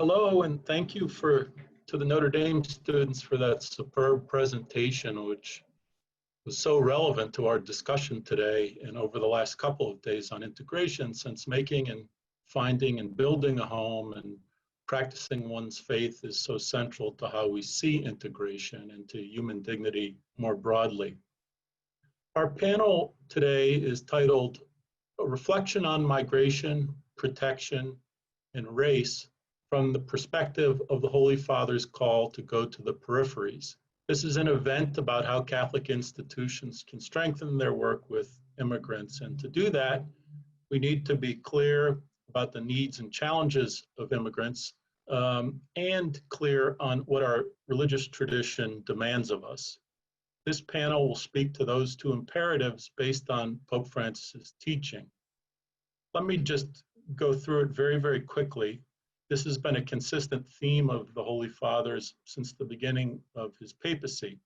Hello, and thank you to the Notre Dame students for that superb presentation, which was so relevant to our discussion today and over the last couple of days on integration, since making and finding and building a home and practicing one's faith is so central to how we see integration and to human dignity more broadly. Our panel today is titled A Reflection on Migration, Protection, and Race from the perspective of the Holy Father's call to go to the peripheries. This is an event about how Catholic institutions can strengthen their work with immigrants. And to do that, we need to be clear about the needs and challenges of immigrants and clear on what our religious tradition demands of us. This panel will speak to those two imperatives based on Pope Francis's teaching. Let me just go through it very, very quickly. This has been a consistent theme of the Holy Fathers since the beginning of his papacy.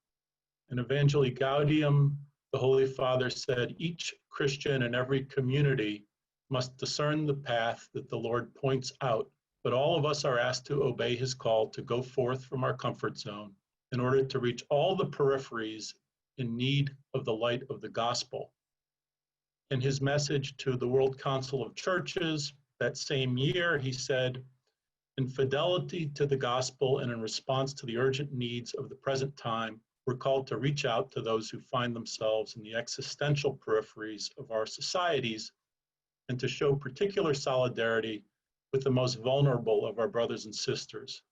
In Evangelii Gaudium, the Holy Father said, each Christian in every community must discern the path that the Lord points out, but all of us are asked to obey his call to go forth from our comfort zone in order to reach all the peripheries in need of the light of the gospel. In his message to the World Council of Churches that same year, he said, in fidelity to the gospel and in response to the urgent needs of the present time, we're called to reach out to those who find themselves in the existential peripheries of our societies and to show particular solidarity with the most vulnerable of our brothers and sisters,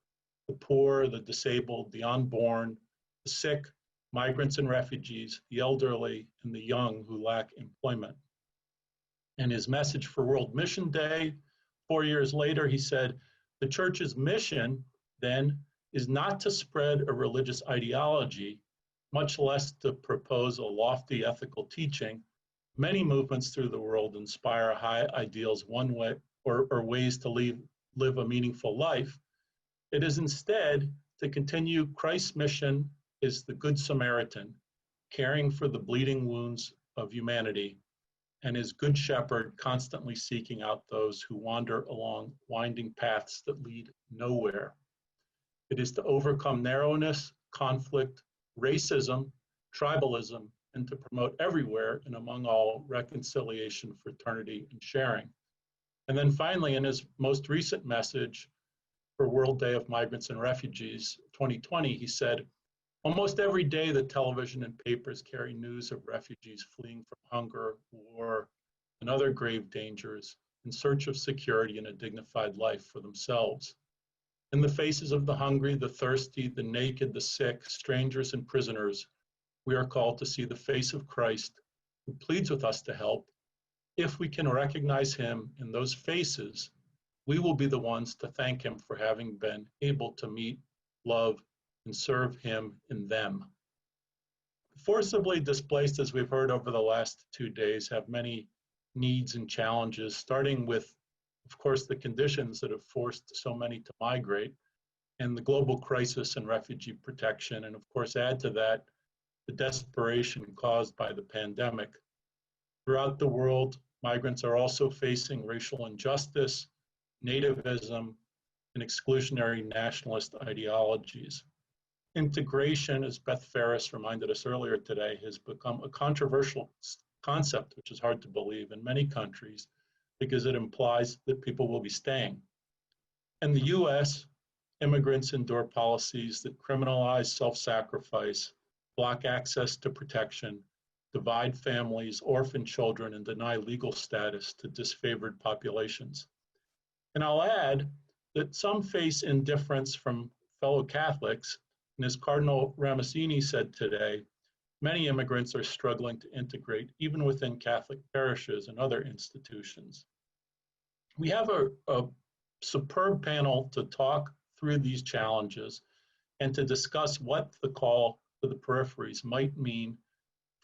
the poor, the disabled, the unborn, the sick, migrants and refugees, the elderly, and the young who lack employment. In his message for World Mission Day, 4 years later, he said, the Church's mission, then, is not to spread a religious ideology, much less to propose a lofty ethical teaching. Many movements through the world inspire high ideals one way or ways to live a meaningful life. It is instead to continue Christ's mission is the Good Samaritan, caring for the bleeding wounds of humanity, and his good shepherd constantly seeking out those who wander along winding paths that lead nowhere. It is to overcome narrowness, conflict, racism, tribalism, and to promote everywhere and among all reconciliation, fraternity, and sharing. And then finally, in his most recent message for World Day of Migrants and Refugees 2020, he said, almost every day, the television and papers carry news of refugees fleeing from hunger, war, and other grave dangers in search of security and a dignified life for themselves. In the faces of the hungry, the thirsty, the naked, the sick, strangers, and prisoners, we are called to see the face of Christ, who pleads with us to help. If we can recognize him in those faces, we will be the ones to thank him for having been able to meet, love, and serve him in them. Forcibly displaced, as we've heard over the last 2 days, have many needs and challenges, starting with, of course, the conditions that have forced so many to migrate and the global crisis in refugee protection, and of course, add to that the desperation caused by the pandemic. Throughout the world, migrants are also facing racial injustice, nativism, and exclusionary nationalist ideologies. Integration, as Beth Ferris reminded us earlier today, has become a controversial concept, which is hard to believe in many countries because it implies that people will be staying. In the US, immigrants endure policies that criminalize self-sacrifice, block access to protection, divide families, orphan children, and deny legal status to disfavored populations. And I'll add that some face indifference from fellow Catholics. And as Cardinal Ramasini said today, many immigrants are struggling to integrate even within Catholic parishes and other institutions. We have a superb panel to talk through these challenges and to discuss what the call to the peripheries might mean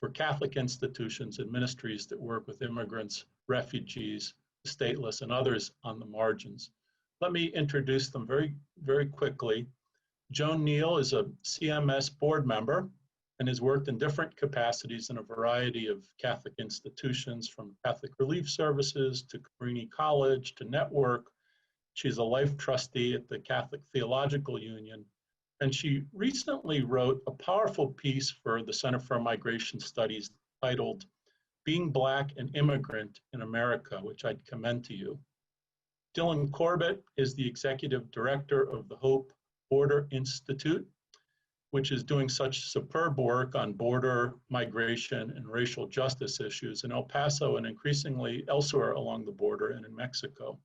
for Catholic institutions and ministries that work with immigrants, refugees, stateless, and others on the margins. Let me introduce them very, very quickly. Joan Neal is a CMS board member and has worked in different capacities in a variety of Catholic institutions, from Catholic Relief Services to Cabrini College to Network. She's a life trustee at the Catholic Theological Union, and she recently wrote a powerful piece for the Center for Migration Studies titled Being Black and Immigrant in America, which I'd commend to you. Dylan Corbett is the executive director of the Hope Border Institute, which is doing such superb work on border migration and racial justice issues in El Paso and increasingly elsewhere along the border and in Mexico.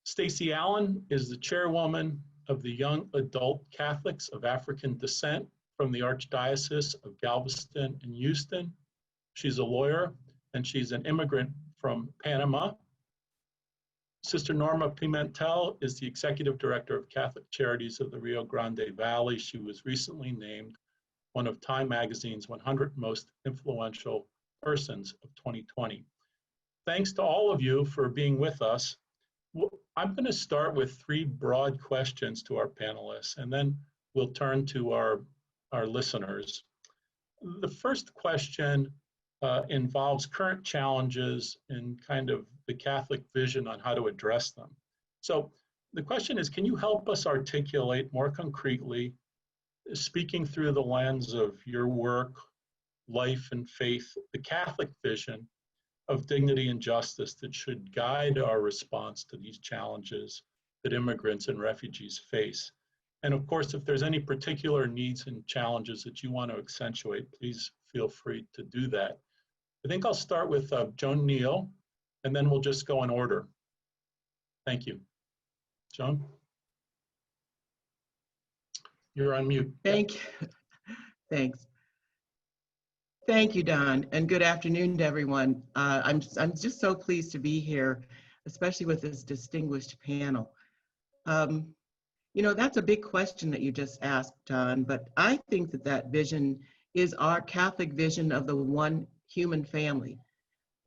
Stacy Allen is the chairwoman of the Young Adult Catholics of African Descent from the Archdiocese of Galveston and Houston. She's a lawyer and she's an immigrant from Panama. Sister Norma Pimentel is the executive director of Catholic Charities of the Rio Grande Valley. She was recently named one of Time Magazine's 100 most influential persons of 2020. Thanks to all of you for being with us. I'm going to start with 3 broad questions to our panelists, and then we'll turn to our listeners. The first question involves current challenges and kind of the Catholic vision on how to address them. So the question is, can you help us articulate more concretely, speaking through the lens of your work, life, and faith, the Catholic vision of dignity and justice that should guide our response to these challenges that immigrants and refugees face? And of course, if there's any particular needs and challenges that you want to accentuate, please feel free to do that. I think I'll start with Joan Neal, and then we'll just go in order. Thank you. Joan? You're on mute. Thank you. Thanks. Thank you, Don, and good afternoon to everyone. I'm just so pleased to be here, especially with this distinguished panel. You know, that's a big question that you just asked, Don, but I think that that vision is our Catholic vision of the one human family,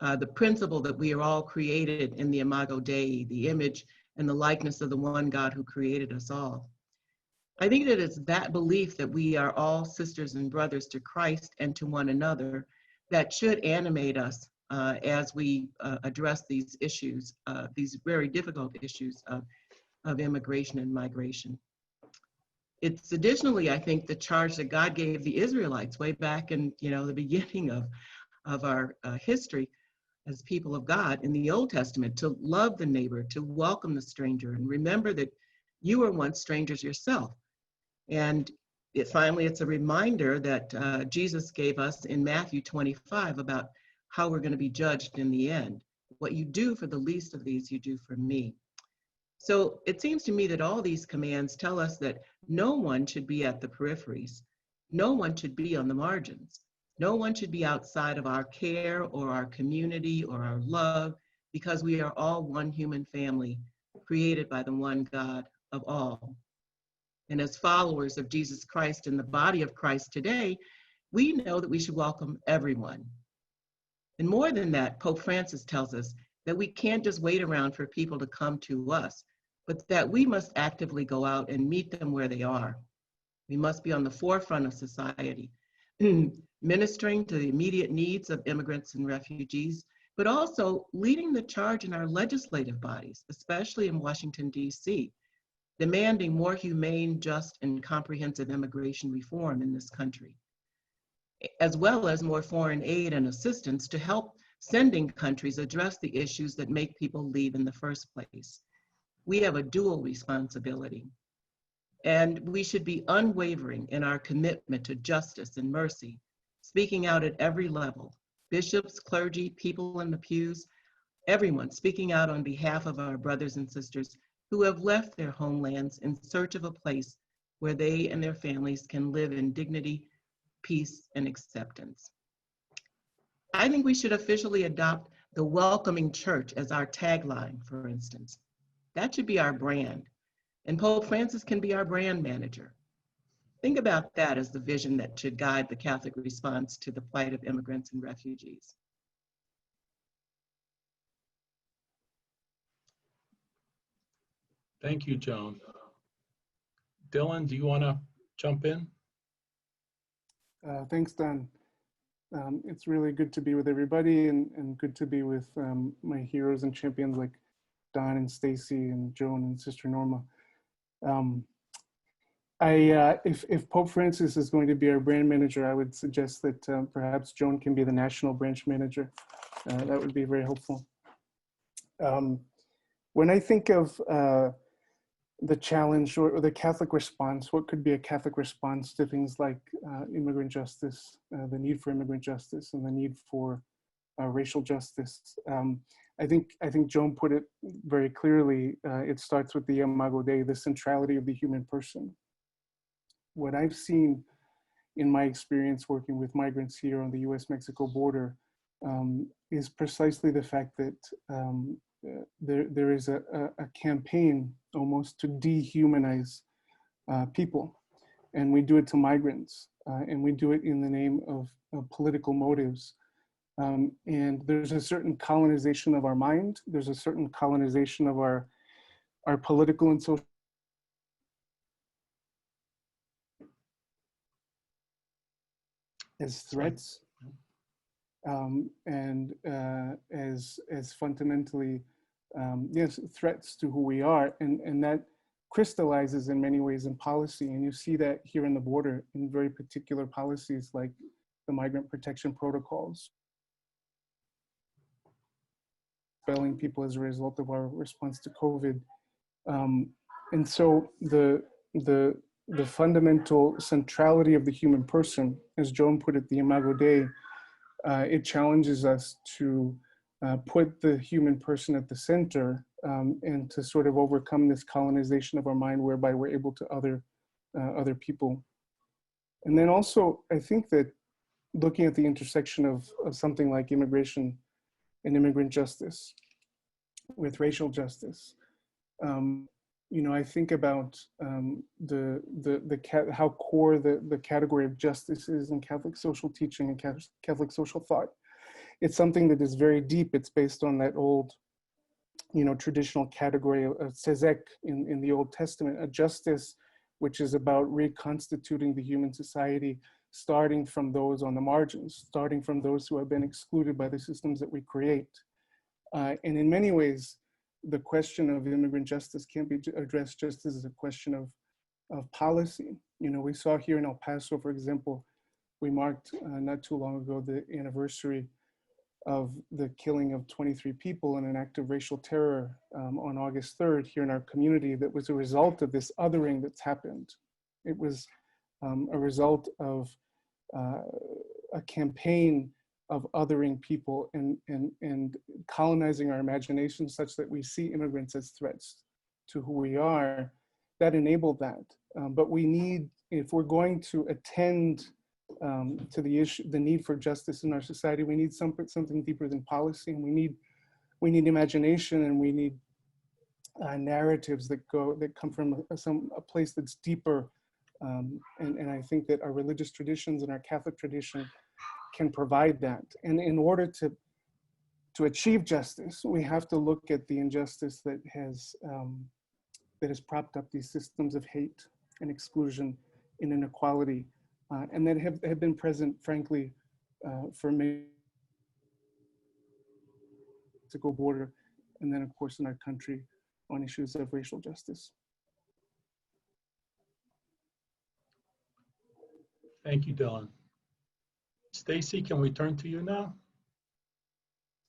the principle that we are all created in the Imago Dei, the image and the likeness of the one God who created us all. I think that it's that belief that we are all sisters and brothers to Christ and to one another that should animate us as we address these issues, these very difficult issues of immigration and migration. It's additionally, I think, the charge that God gave the Israelites way back in, the beginning of our history as people of God in the Old Testament, to love the neighbor, to welcome the stranger, and remember that you were once strangers yourself. And finally, it's a reminder that Jesus gave us in Matthew 25 about how we're going to be judged in the end. What you do for the least of these, you do for me. So it seems to me that all these commands tell us that no one should be at the peripheries. No one should be on the margins. No one should be outside of our care or our community or our love, because we are all one human family created by the one God of all. And as followers of Jesus Christ in the body of Christ today, we know that we should welcome everyone. And more than that, Pope Francis tells us that we can't just wait around for people to come to us, but that we must actively go out and meet them where they are. We must be on the forefront of society, ministering to the immediate needs of immigrants and refugees, but also leading the charge in our legislative bodies, especially in Washington, D.C., demanding more humane, just, and comprehensive immigration reform in this country, as well as more foreign aid and assistance to help sending countries address the issues that make people leave in the first place. We have a dual responsibility, and we should be unwavering in our commitment to justice and mercy, speaking out at every level, bishops, clergy, people in the pews, everyone speaking out on behalf of our brothers and sisters who have left their homelands in search of a place where they and their families can live in dignity, peace, and acceptance. I think we should officially adopt the welcoming church as our tagline, for instance. That should be our brand. And Pope Francis can be our brand manager. Think about that as the vision that should guide the Catholic response to the plight of immigrants and refugees. Thank you, Joan. Dylan, do you want to jump in? Thanks, Don. It's really good to be with everybody and good to be with my heroes and champions like Don and Stacy and Joan and Sister Norma. If Pope Francis is going to be our brand manager, I would suggest that perhaps Joan can be the national branch manager. That would be very helpful. When I think of the challenge or the Catholic response, what could be a Catholic response to things like immigrant justice, the need for immigrant justice, and the need for racial justice? I think Joan put it very clearly. It starts with the Imago Dei, the centrality of the human person. What I've seen in my experience working with migrants here on the US-Mexico border is precisely the fact that there is a campaign almost to dehumanize people. And we do it to migrants, and we do it in the name of political motives. And there's a certain colonization of our mind. There's a certain colonization of our political and social as threats, and as fundamentally, yes, threats to who we are, and that crystallizes in many ways in policy. And you see that here in the border in very particular policies like the migrant protection protocols, expelling people as a result of our response to COVID. And so the fundamental centrality of the human person, as Joan put it, the Imago Dei, it challenges us to put the human person at the center and to sort of overcome this colonization of our mind, whereby we're able to other people. And then also, I think that looking at the intersection of something like immigration and immigrant justice with racial justice, you know, I think about how core the category of justice is in Catholic social teaching and Catholic social thought. It's something that is very deep. It's based on that old, you know, traditional category of tzedek in the Old Testament, a justice which is about reconstituting the human society, starting from those on the margins, starting from those who have been excluded by the systems that we create. And in many ways, the question of immigrant justice can't be addressed just as a question of policy. You know, we saw here in El Paso, for example, we marked not too long ago the anniversary of the killing of 23 people in an act of racial terror on August 3rd here in our community that was a result of this othering that's happened. It was a result of a campaign of othering people and colonizing our imagination such that we see immigrants as threats to who we are. That enabled that. But we need, if we're going to attend to the issue, the need for justice in our society, we need something deeper than policy, and we need imagination, and we need narratives that come from a place that's deeper. And I think that our religious traditions and our Catholic tradition can provide that. And in order to achieve justice, we have to look at the injustice that has propped up these systems of hate and exclusion and inequality, and that have been present, frankly, for many to go border, and then of course in our country on issues of racial justice. Thank you, Dylan. Stacy, can we turn to you now?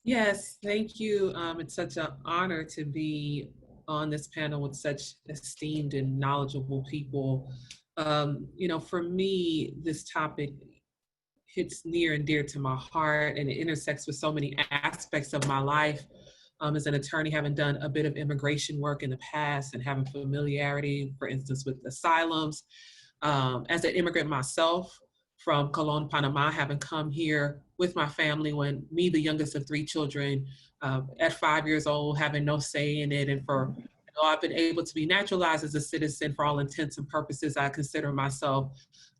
Yes, thank you. It's such an honor to be on this panel with such esteemed and knowledgeable people. You know, for me, this topic hits near and dear to my heart, and it intersects with so many aspects of my life. As an attorney, having done a bit of immigration work in the past and having familiarity, for instance, with asylums. As an immigrant myself, from Colón, Panama, having come here with my family when me, the youngest of 3 children, at 5 years old, having no say in it. And for, you know, I've been able to be naturalized as a citizen for all intents and purposes. I consider myself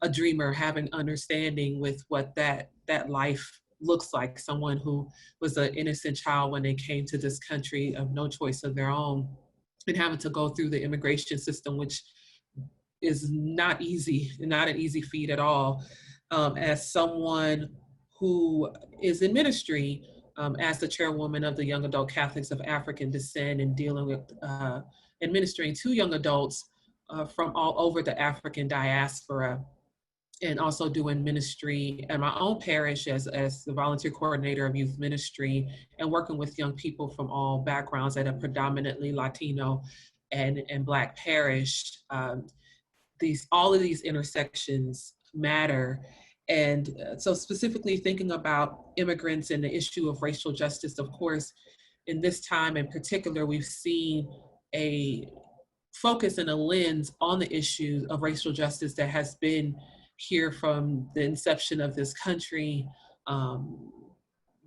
a dreamer, having understanding with what that life looks like. Someone who was an innocent child when they came to this country of no choice of their own, and having to go through the immigration system, which is not easy, not an easy feat at all. As someone who is in ministry, as the chairwoman of the Young Adult Catholics of African descent and dealing with administering to young adults from all over the African diaspora, and also doing ministry at my own parish as the volunteer coordinator of youth ministry and working with young people from all backgrounds at a predominantly Latino and Black parish. All of these intersections matter. And so specifically thinking about immigrants and the issue of racial justice, of course, in this time in particular, we've seen a focus and a lens on the issue of racial justice that has been here from the inception of this country.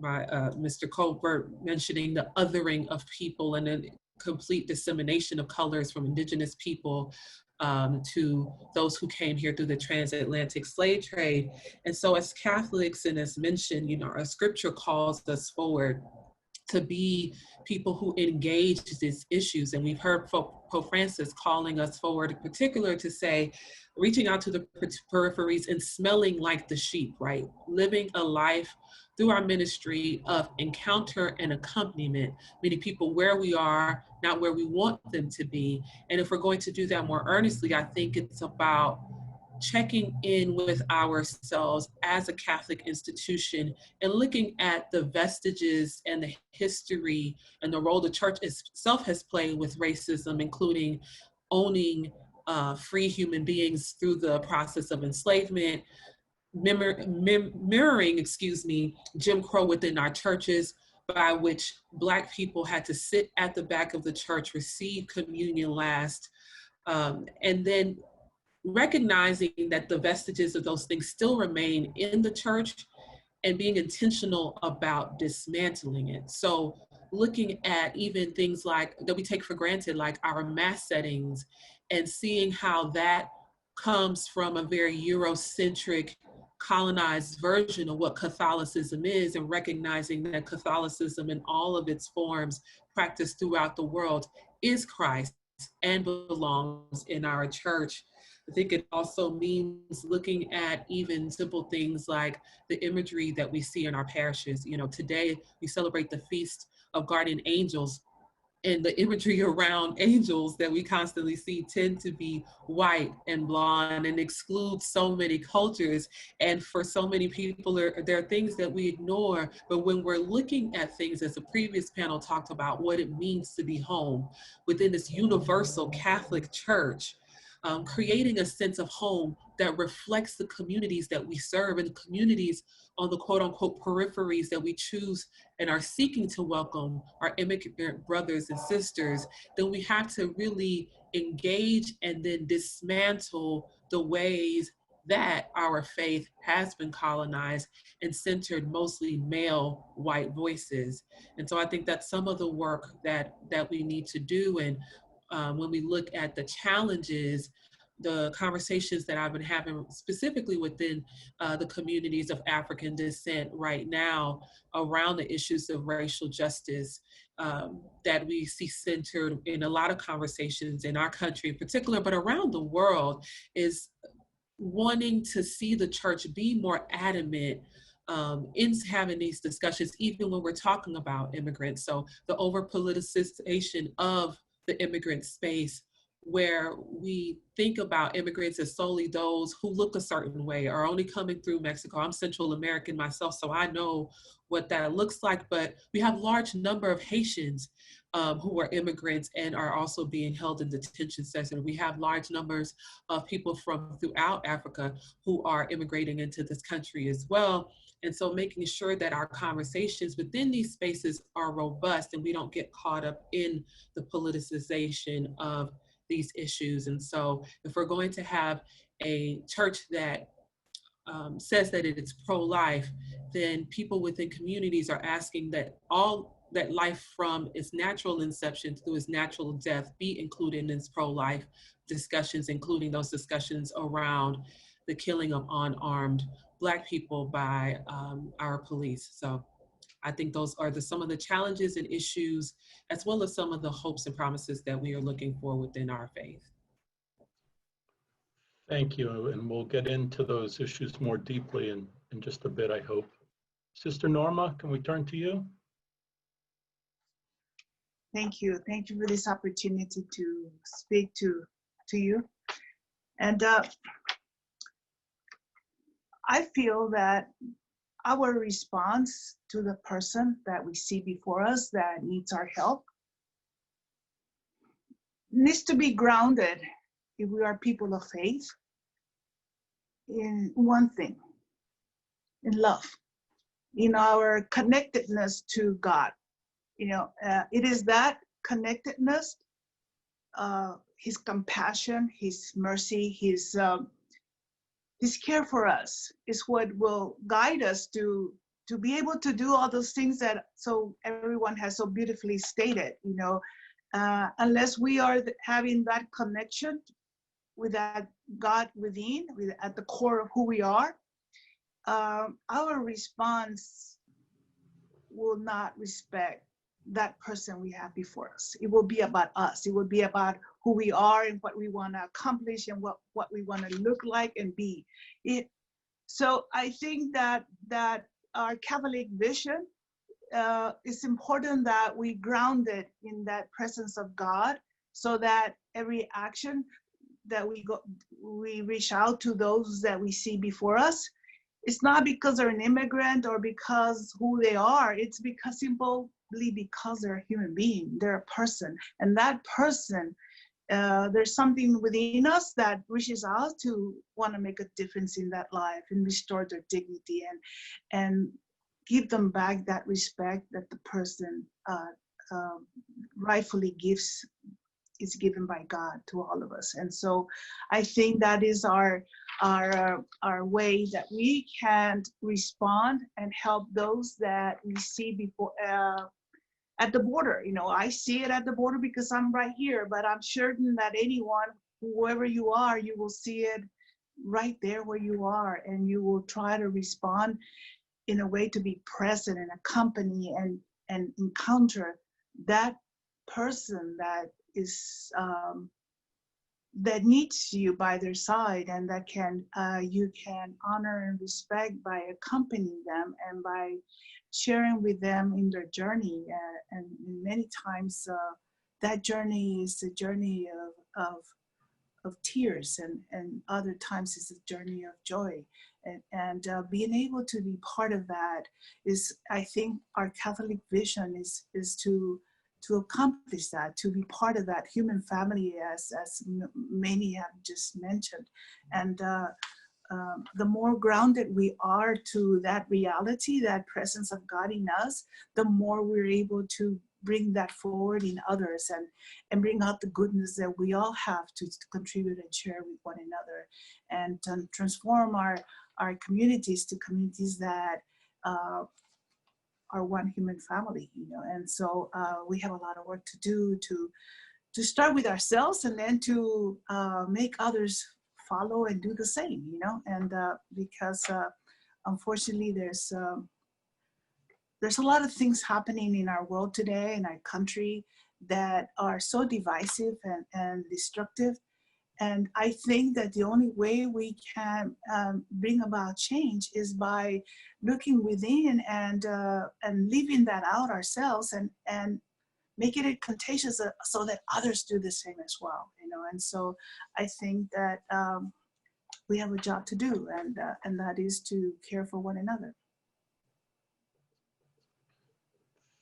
Mr. Corbett mentioning the othering of people and the complete dissemination of colors from indigenous people to those who came here through the transatlantic slave trade. And so as Catholics, and as mentioned, you know, our scripture calls us forward to be people who engage these issues. And we've heard Pope Francis calling us forward in particular to say, reaching out to the peripheries and smelling like the sheep, right? Living a life through our ministry of encounter and accompaniment, meeting people where we are, not where we want them to be. And if we're going to do that more earnestly, I think it's about checking in with ourselves as a Catholic institution and looking at the vestiges and the history and the role the church itself has played with racism, including owning free human beings through the process of enslavement, mirroring, Jim Crow within our churches, by which Black people had to sit at the back of the church, receive communion last, and then recognizing that the vestiges of those things still remain in the church and being intentional about dismantling it. So looking at even things like that we take for granted, like our mass settings, and seeing how that comes from a very Eurocentric, colonized version of what Catholicism is, and recognizing that Catholicism in all of its forms practiced throughout the world is Christ and belongs in our church. I think it also means looking at even simple things like the imagery that we see in our parishes. You know, today we celebrate the Feast of Guardian Angels, and the imagery around angels that we constantly see tend to be white and blonde and exclude so many cultures. And for so many people, there are things that we ignore. But when we're looking at things, as the previous panel talked about, what it means to be home within this universal Catholic Church, creating a sense of home that reflects the communities that we serve and the communities on the quote unquote peripheries that we choose and are seeking to welcome our immigrant brothers and sisters, then we have to really engage and then dismantle the ways that our faith has been colonized and centered mostly male white voices. And so I think that's some of the work that we need to do. And when we look at the challenges, the conversations that I've been having specifically within the communities of African descent right now around the issues of racial justice that we see centered in a lot of conversations in our country in particular, but around the world, is wanting to see the church be more adamant in having these discussions, even when we're talking about immigrants. So the over-politicization of the immigrant space, where we think about immigrants as solely those who look a certain way, are only coming through Mexico. I'm Central American myself, so I know what that looks like, but we have a large number of Haitians who are immigrants and are also being held in detention centers. We have large numbers of people from throughout Africa who are immigrating into this country as well. And so making sure that our conversations within these spaces are robust and we don't get caught up in the politicization of these issues. And so if we're going to have a church that says that it is pro-life, then people within communities are asking that all that life from its natural inception through its natural death be included in its pro-life discussions, including those discussions around the killing of unarmed Black people by our police. So I think those are some of the challenges and issues, as well as some of the hopes and promises that we are looking for within our faith. Thank you, and we'll get into those issues more deeply in just a bit, I hope. Sister Norma, can we turn to you? Thank you. Thank you for this opportunity to speak to you. And I feel that our response to the person that we see before us that needs our help needs to be grounded, if we are people of faith, in one thing, in love, in our connectedness to God. You know, it is that connectedness, His compassion, His mercy, His care for us is what will guide us to be able to do all those things that so everyone has so beautifully stated. You know, unless we are having that connection with that God within, at the core of who we are, our response will not respect that person we have before us. It will be about us. It will be about who we are and what we want to accomplish and what we want to look like and be. So I think that our Catholic vision, it's important that we ground it in that presence of God, so that every action that we reach out to those that we see before us. It's not because they're an immigrant or because who they are. It's because simply because they're a human being. They're a person, and that person, there's something within us that reaches out to want to make a difference in that life and restore their dignity and give them back that respect that the person rightfully is given by God to all of us. And so I think that is our way that we can respond and help those that we see before at the border. You know, I see it at the border because I'm right here, but I'm certain that anyone, whoever you are, you will see it right there where you are, and you will try to respond in a way to be present and accompany and encounter that person that is that needs you by their side, and that you can honor and respect by accompanying them and by sharing with them in their journey. And many times that journey is a journey of tears, and other times it's a journey of joy. And being able to be part of that is, I think, our Catholic vision is to accomplish that, to be part of that human family, as many have just mentioned. And the more grounded we are to that reality, that presence of God in us, the more we're able to bring that forward in others and bring out the goodness that we all have to contribute and share with one another, and transform our communities to communities that are one human family, you know. And so we have a lot of work to do to start with ourselves, and then to make others follow and do the same, you know. And because unfortunately there's a lot of things happening in our world today, in our country, that are so divisive and destructive. And I think that the only way we can bring about change is by looking within and living that out ourselves, and making it contagious so that others do the same as well, you know. And so I think that we have a job to do, and that is to care for one another.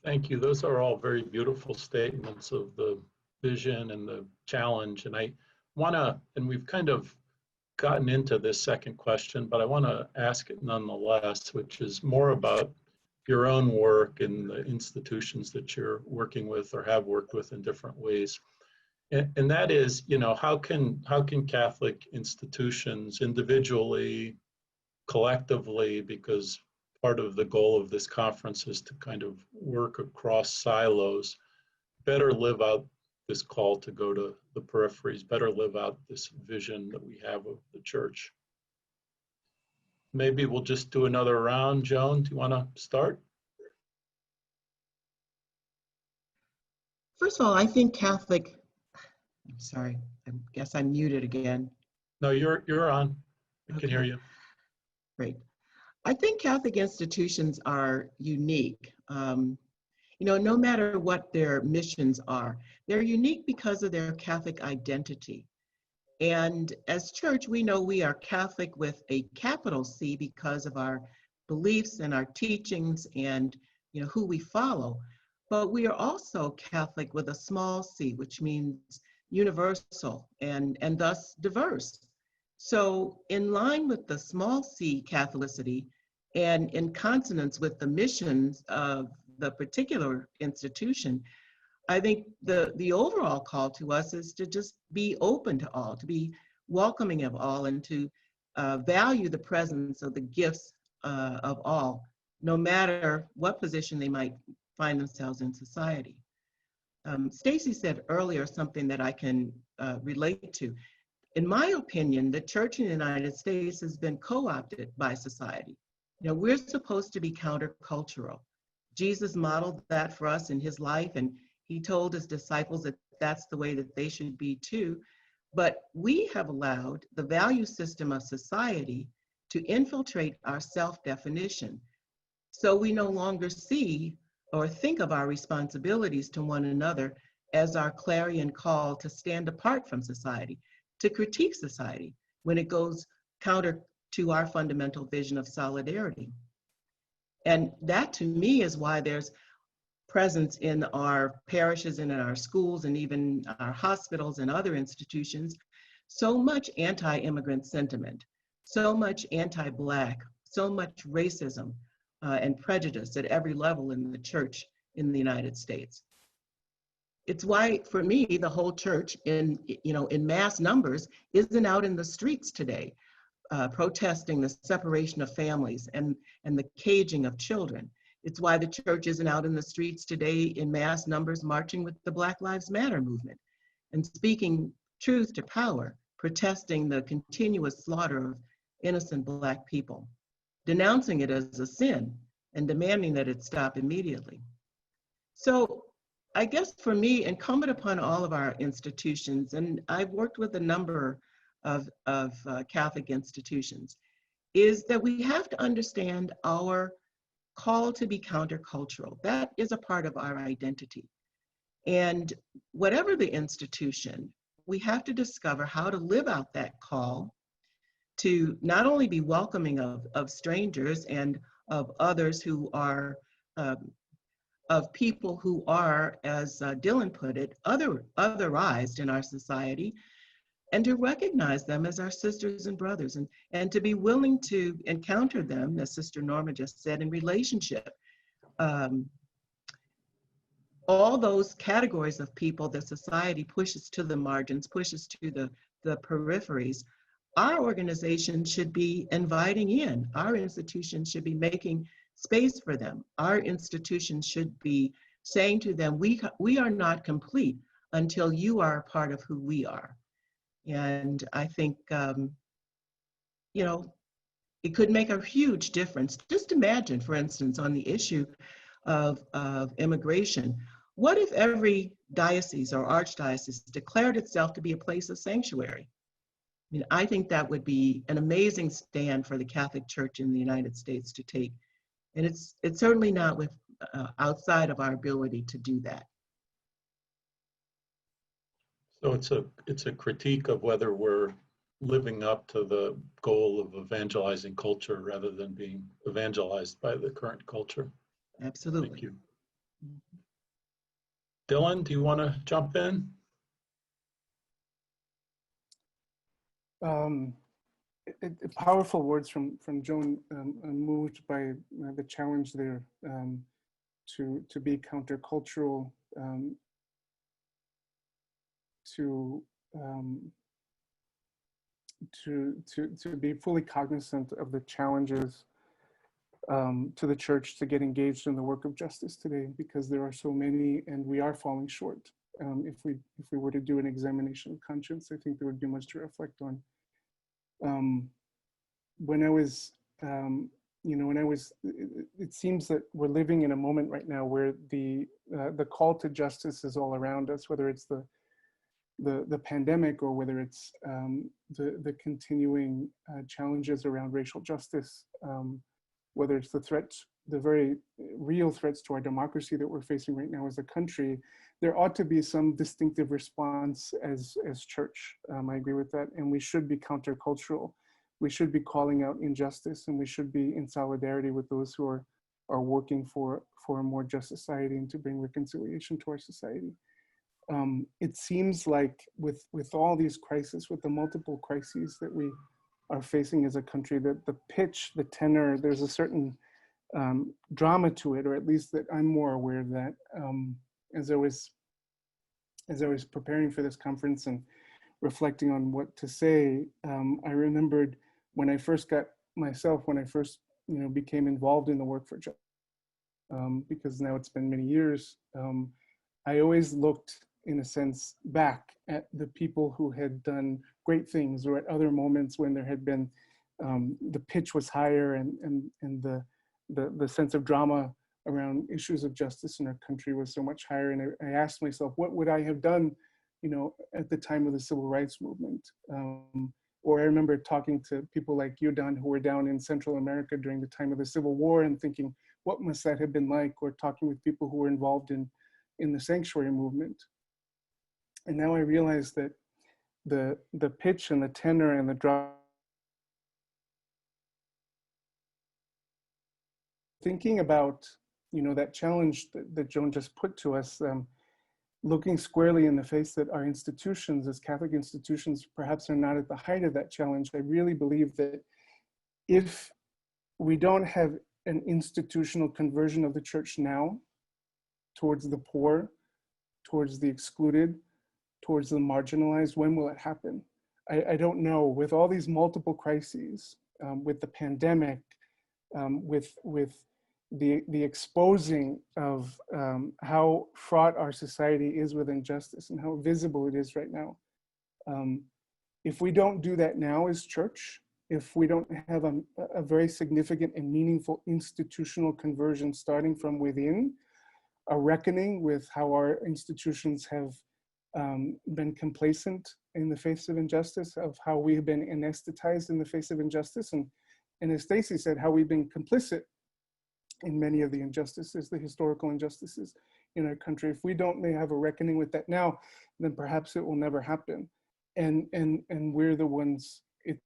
Thank you. Those are all very beautiful statements of the vision and the challenge. And I want to, and we've kind of gotten into this second question, but I want to ask it nonetheless, which is more about your own work and the institutions that you're working with or have worked with in different ways. And that is, you know, how can Catholic institutions individually, collectively, because part of the goal of this conference is to kind of work across silos, better live out this call to go to the peripheries, better live out this vision that we have of the church. Maybe we'll just do another round. Joan, do you want to start? First of all, I think Catholic, I'm sorry, I guess I'm muted again. No, you're on. I can hear you. Great. I think Catholic institutions are unique You know, no matter what their missions are, they're unique because of their Catholic identity. And as church, we know we are Catholic with a capital C because of our beliefs and our teachings and, you know, who we follow. But we are also Catholic with a small c, which means universal and thus diverse. So in line with the small c Catholicity and in consonance with the missions of the particular institution, I think the overall call to us is to just be open to all, to be welcoming of all, and to value the presence of the gifts of all, no matter what position they might find themselves in society. Stacy said earlier something that I can relate to. In my opinion, the church in the United States has been co-opted by society. You know, we're supposed to be countercultural. Jesus modeled that for us in his life, and he told his disciples that that's the way that they should be too. But we have allowed the value system of society to infiltrate our self-definition. So we no longer see or think of our responsibilities to one another as our clarion call to stand apart from society, to critique society when it goes counter to our fundamental vision of solidarity. And that to me is why there's presence in our parishes and in our schools and even our hospitals and other institutions, so much anti-immigrant sentiment, so much anti-Black, so much racism and prejudice at every level in the church in the United States. It's why, for me, the whole church in mass numbers isn't out in the streets today, protesting the separation of families and the caging of children. It's why the church isn't out in the streets today in mass numbers marching with the Black Lives Matter movement and speaking truth to power, protesting the continuous slaughter of innocent Black people, denouncing it as a sin and demanding that it stop immediately. So I guess for me, incumbent upon all of our institutions, and I've worked with a number of Catholic institutions, is that we have to understand our call to be countercultural. That is a part of our identity. And whatever the institution, we have to discover how to live out that call to not only be welcoming of strangers and of others who are, of people who are, as Dylan put it, otherized in our society, and to recognize them as our sisters and brothers, and to be willing to encounter them, as Sister Norma just said, in relationship. All those categories of people that society pushes to the margins, pushes to the peripheries, our organization should be inviting in. Our institution should be making space for them. Our institution should be saying to them, we are not complete until you are a part of who we are. And I think, it could make a huge difference. Just imagine, for instance, on the issue of immigration, what if every diocese or archdiocese declared itself to be a place of sanctuary? I mean, I think that would be an amazing stand for the Catholic Church in the United States to take. And it's certainly not outside of our ability to do that. So it's a critique of whether we're living up to the goal of evangelizing culture rather than being evangelized by the current culture. Absolutely. Thank you. Dylan, do you want to jump in? Powerful words from Joan. Moved by the challenge there to be countercultural, to be fully cognizant of the challenges to the church to get engaged in the work of justice today, because there are so many, and we are falling short. If we were to do an examination of conscience, I think there would be much to reflect on. It seems that we're living in a moment right now where the call to justice is all around us, whether it's the pandemic or whether it's the continuing challenges around racial justice, whether it's the threat very real threats to our democracy that we're facing right now as a country, there ought to be some distinctive response as church. I agree with that. And we should be countercultural. We should be calling out injustice, and we should be in solidarity with those who are working for a more just society and to bring reconciliation to our society. It seems like with all these crises, with the multiple crises that we are facing as a country, that the pitch, the tenor, there's a certain drama to it, or at least that I'm more aware of that. As I was preparing for this conference and reflecting on what to say, I remembered when I first became involved in the work for justice, because now it's been many years. I always looked, in a sense, back at the people who had done great things, or at other moments when there had been the pitch was higher and the sense of drama around issues of justice in our country was so much higher. And I asked myself, what would I have done, at the time of the civil rights movement? Or I remember talking to people like you, Don, who were down in Central America during the time of the Civil War, and thinking, what must that have been like? Or talking with people who were involved in the sanctuary movement. And now I realize that the pitch and the tenor and the drama, thinking about, that challenge that Joan just put to us, looking squarely in the face that our institutions, as Catholic institutions, perhaps are not at the height of that challenge. I really believe that if we don't have an institutional conversion of the church now towards the poor, towards the excluded, towards the marginalized, when will it happen? I don't know. With all these multiple crises, with the pandemic, with the exposing of how fraught our society is with injustice and how visible it is right now. If we don't do that now as church, if we don't have a very significant and meaningful institutional conversion starting from within, a reckoning with how our institutions have been complacent in the face of injustice, of how we have been anesthetized in the face of injustice, and as Stacy said, how we've been complicit in many of the injustices, the historical injustices in our country. If we don't have a reckoning with that now, then perhaps it will never happen. And we're the ones it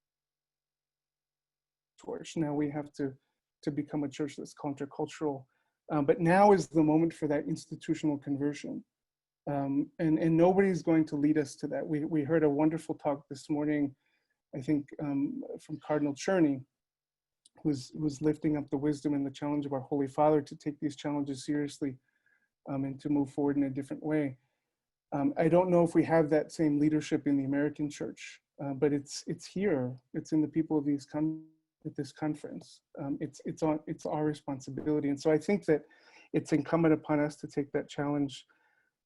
torch. Now we have to become a church that's countercultural. But now is the moment for that institutional conversion. And nobody's going to lead us to that. We heard a wonderful talk this morning, I think, from Cardinal Czerny, who's lifting up the wisdom and the challenge of our Holy Father to take these challenges seriously and to move forward in a different way. I don't know if we have that same leadership in the American church, but it's here. It's in the people of at this conference. It's our responsibility. And so I think that it's incumbent upon us to take that challenge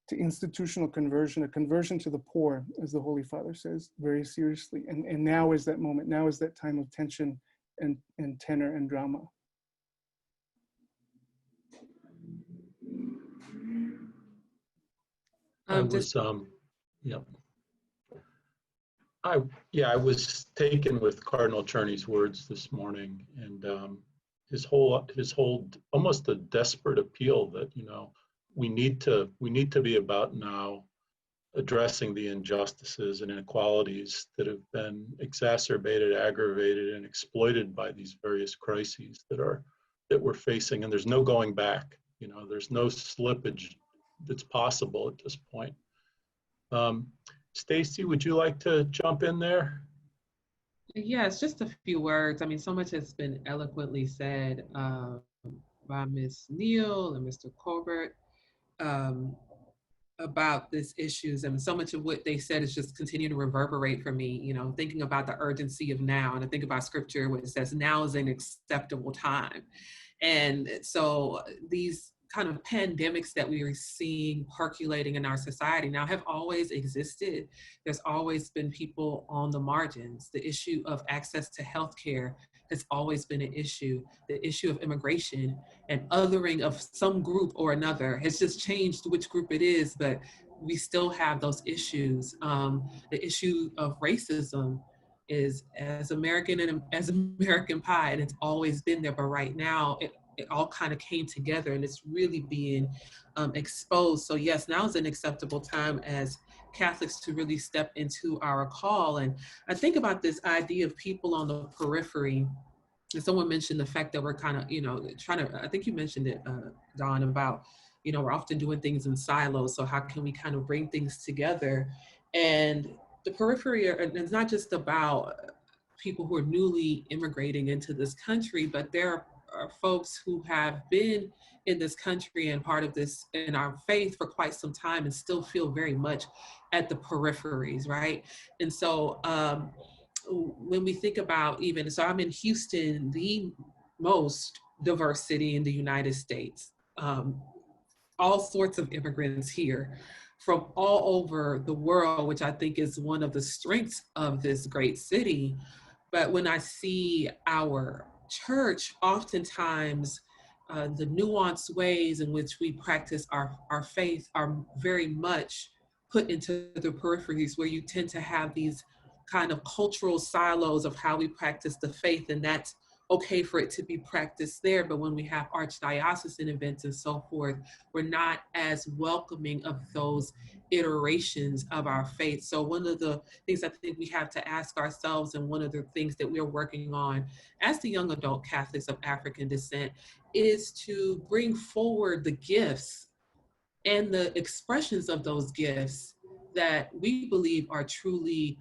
to institutional conversion, a conversion to the poor, as the Holy Father says, very seriously. And now is that moment. Now is that time of tension and tenor and drama. I was taken with Cardinal Czerny's words this morning, and his whole almost a desperate appeal that we need to be about now addressing the injustices and inequalities that have been exacerbated, aggravated, and exploited by these various crises that we're facing, and there's no going back. There's no slippage that's possible at this point. Stacy, would you like to jump in there? Yes, just a few words. I mean, so much has been eloquently said by Ms. Neal and Mr. Corbett about these issues, and so much of what they said is just continuing to reverberate for me, thinking about the urgency of now, and I think about scripture where it says now is an acceptable time. And so these kind of pandemics that we are seeing percolating in our society now have always existed. There's always been people on the margins. The issue of access to healthcare has always been an issue. The issue of immigration and othering of some group or another has just changed which group it is, but we still have those issues. The issue of racism is as American pie, and it's always been there, but right now it all kind of came together, and it's really being exposed. So yes, now is an acceptable time as Catholics to really step into our call. And I think about this idea of people on the periphery. And someone mentioned the fact that we're kind of, trying to, I think you mentioned it, Dawn, about, we're often doing things in silos. So how can we kind of bring things together? And the periphery, it's not just about people who are newly immigrating into this country, but there are folks who have been in this country and part of this in our faith for quite some time and still feel very much at the peripheries, right? And so when we think about so I'm in Houston, the most diverse city in the United States. All sorts of immigrants here from all over the world, which I think is one of the strengths of this great city. But when I see our church, oftentimes the nuanced ways in which we practice our faith are very much put into the peripheries, where you tend to have these kind of cultural silos of how we practice the faith, and that's okay for it to be practiced there. But when we have archdiocesan events and so forth, we're not as welcoming of those iterations of our faith. So one of the things I think we have to ask ourselves, and one of the things that we're working on as the young adult Catholics of African descent, is to bring forward the gifts and the expressions of those gifts that we believe are truly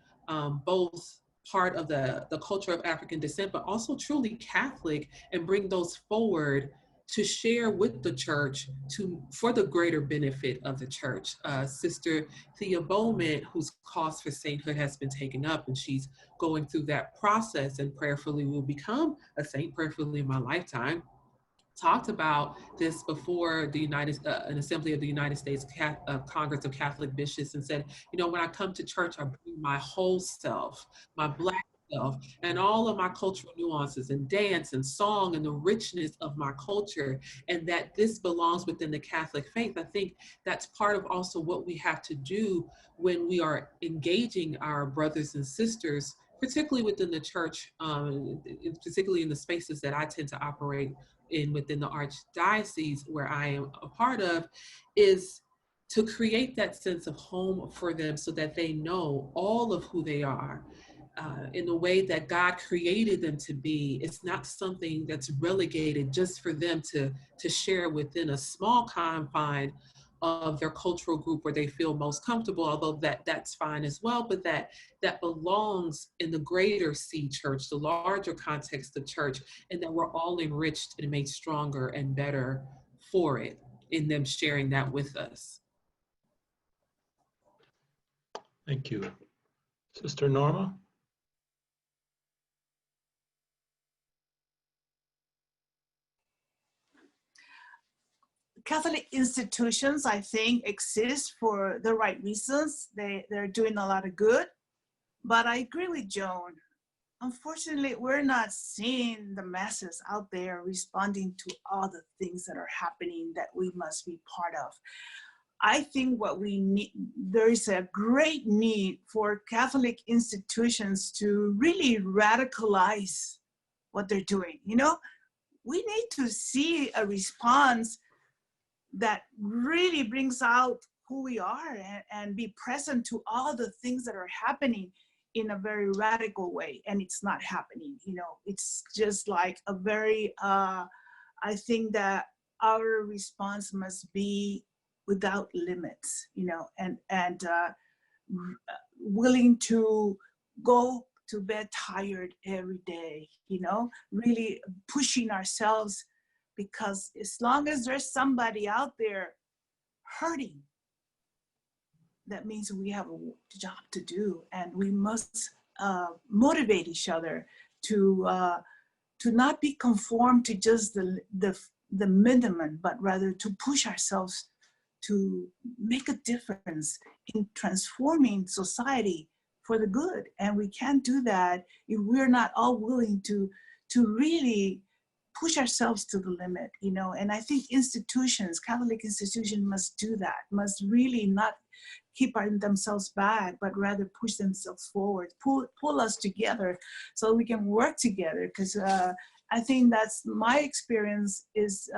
both part of the culture of African descent, but also truly Catholic, and bring those forward to share with the church for the greater benefit of the church. Sister Thea Bowman, whose cause for sainthood has been taken up, and she's going through that process and prayerfully will become a saint, prayerfully in my lifetime, talked about this before an Assembly of the United States Congress of Catholic Bishops, and said, when I come to church, I bring my whole self, my Black self, and all of my cultural nuances and dance and song and the richness of my culture, and that this belongs within the Catholic faith. I think that's part of also what we have to do when we are engaging our brothers and sisters, particularly within the church, particularly in the spaces that I tend to operate in within the Archdiocese, where I am a part of, is to create that sense of home for them, so that they know all of who they are in the way that God created them to be. It's not something that's relegated just for them to share within a small confine of their cultural group where they feel most comfortable, although that's fine as well, but that belongs in the greater C church, the larger context of church, and that we're all enriched and made stronger and better for it, in them sharing that with us. Thank you. Sister Norma? Catholic institutions, I think, exist for the right reasons. They're doing a lot of good. But I agree with Joan. Unfortunately, we're not seeing the masses out there responding to all the things that are happening that we must be part of. I think what we need, there is a great need for Catholic institutions to really radicalize what they're doing. We need to see a response that really brings out who we are and be present to all the things that are happening in a very radical way. And it's not happening, it's just like a very, I think that our response must be without limits, and willing to go to bed tired every day, really pushing ourselves, because as long as there's somebody out there hurting, that means we have a job to do, and we must motivate each other to not be conformed to just the minimum, but rather to push ourselves to make a difference in transforming society for the good. And we can't do that if we're not all willing to really push ourselves to the limit, and I think Catholic institutions must do that, must really not keep themselves back, but rather push themselves forward, pull us together so we can work together, because I think that's my experience is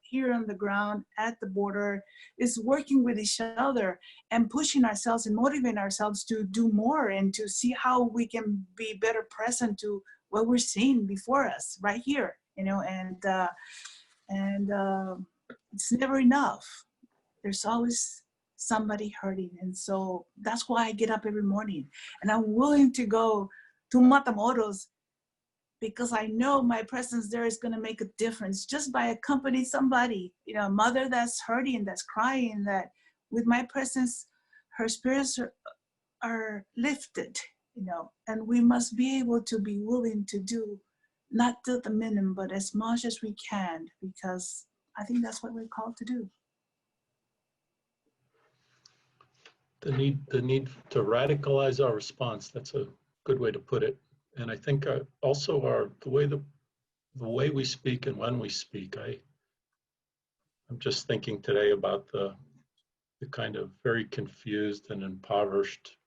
here on the ground at the border, is working with each other and pushing ourselves and motivating ourselves to do more and to see how we can be better present to what we're seeing before us right here, you know, and it's never enough. There's always somebody hurting. And so that's why I get up every morning and I'm willing to go to Matamoros, because I know my presence there is going to make a difference just by accompanying somebody, you know, a mother that's hurting, that's crying, that with my presence, her spirits are lifted, you know, and we must be able to be willing to do not to the minimum, but as much as we can, because I think that's what we're called to do. The need to radicalize our response. That's a good way to put it. And I think also the way we speak and when we speak. I'm just thinking today about the kind of very confused and impoverished